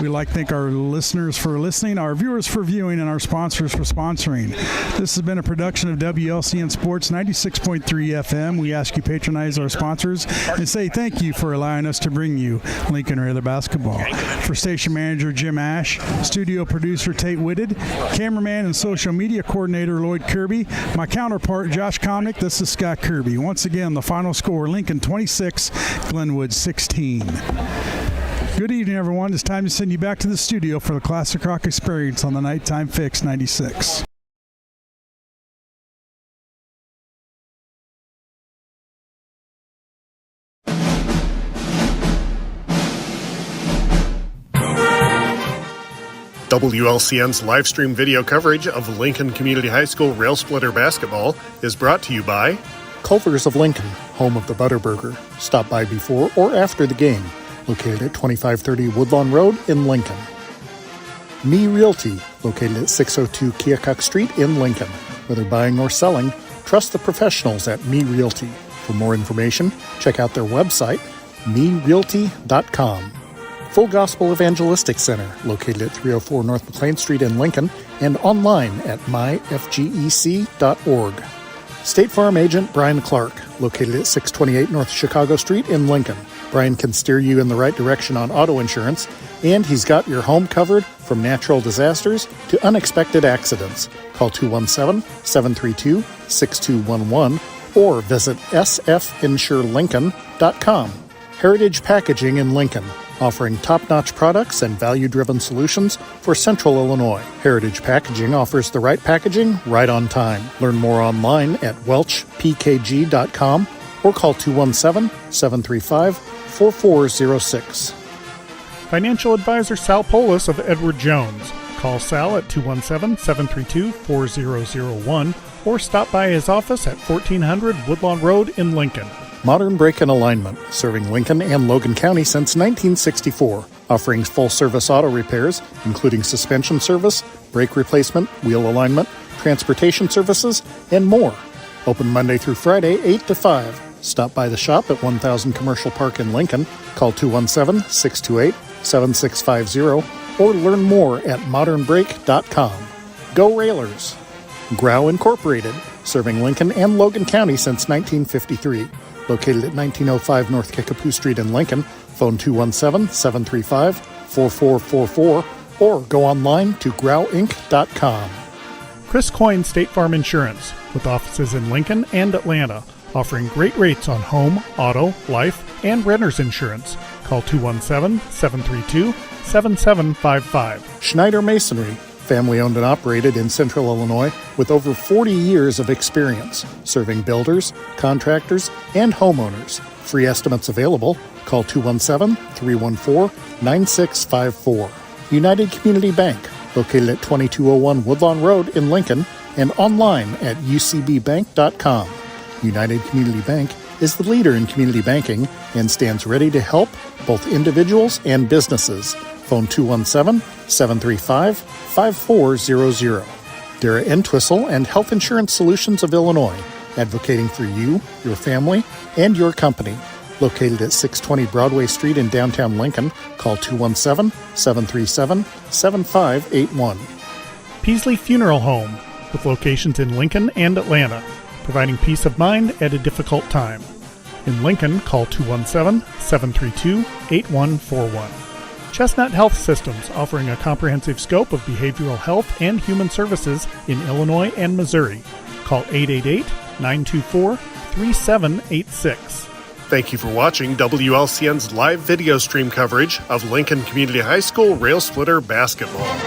We'd like to thank our listeners for listening, our viewers for viewing, and our sponsors for sponsoring. This has been a production of WLCN Sports 96.3 FM. We ask you patronize our sponsors and say thank you for allowing us to bring you Lincoln Railer basketball. For station manager Jim Ash, studio producer Tate Whitted, cameraman and social media coordinator Lloyd Kirby, my counterpart Josh Comnick, this is Scott Kirby. Once again, the final score, Lincoln 26, Glenwood 16. Good evening, everyone. It's time to send you back to the studio for the Classic Rock Experience on the Nighttime Fix 96. WLCN's live stream video coverage of Lincoln Community High School Rail Splitter basketball is brought to you by Culver's of Lincoln, home of the Butterburger. Stop by before or after the game. Located at 2530 Woodlawn Road in Lincoln. Me Realty, located at 602 Keokuk Street in Lincoln. Whether buying or selling, trust the professionals at Me Realty. For more information, check out their website, merealty.com. Full Gospel Evangelistic Center, located at 304 North McLean Street in Lincoln, and online at myfgec.org. State Farm Agent Brian Clark, located at 628 North Chicago Street in Lincoln. Brian can steer you in the right direction on auto insurance, and he's got your home covered from natural disasters to unexpected accidents. Call 217-732-6211 or visit sfinsurelincoln.com. Heritage Packaging in Lincoln, offering top-notch products and value-driven solutions for Central Illinois. Heritage Packaging offers the right packaging right on time. Learn more online at welchpkg.com or call 217-735-4406. Financial advisor Sal Polis of Edward Jones. Call Sal at 217-732-4001 or stop by his office at 1400 Woodlawn Road in Lincoln. Modern Brake and Alignment, serving Lincoln and Logan County since 1964, offering full-service auto repairs, including suspension service, brake replacement, wheel alignment, transportation services, and more. Open Monday through Friday, 8 to 5. Stop by the shop at 1000 Commercial Park in Lincoln. Call 217-628-7650 or learn more at modernbrake.com. Go Railers! Grau Incorporated, serving Lincoln and Logan County since 1953. Located at 1905 North Kickapoo Street in Lincoln. Phone 217-735-4444 or go online to grauinc.com. Chris Coyne State Farm Insurance, with offices in Lincoln and Atlanta, offering great rates on home, auto, life, and renter's insurance. Call 217-732-7755. Schneider Masonry, family owned and operated in Central Illinois with over 40 years of experience, serving builders, contractors, and homeowners. Free estimates available. Call 217-314-9654. United Community Bank, located at 2201 Woodlawn Road in Lincoln and online at ucbbank.com. United Community Bank is the leader in community banking and stands ready to help both individuals and businesses. Phone 217-735-5400. Dara Entwistle and Health Insurance Solutions of Illinois, advocating for you, your family, and your company. Located at 620 Broadway Street in downtown Lincoln, call 217-737-7581. Peasley Funeral Home, with locations in Lincoln and Atlanta, providing peace of mind at a difficult time. In Lincoln, call 217-732-8141. Chestnut Health Systems, offering a comprehensive scope of behavioral health and human services in Illinois and Missouri. Call 888-924-3786. Thank you for watching WLCN's live video stream coverage of Lincoln Community High School Rail Splitter basketball.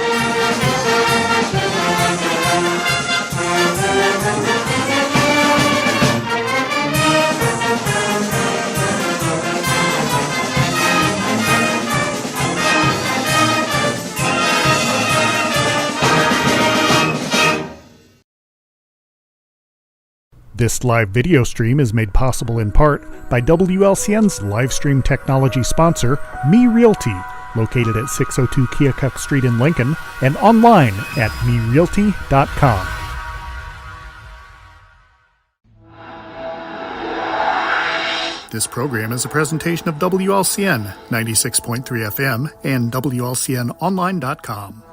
This live video stream is made possible in part by WLCN's live stream technology sponsor, Me Realty, located at 602 Keokuk Street in Lincoln and online at merealty.com. This program is a presentation of WLCN 96.3 FM and WLCNonline.com.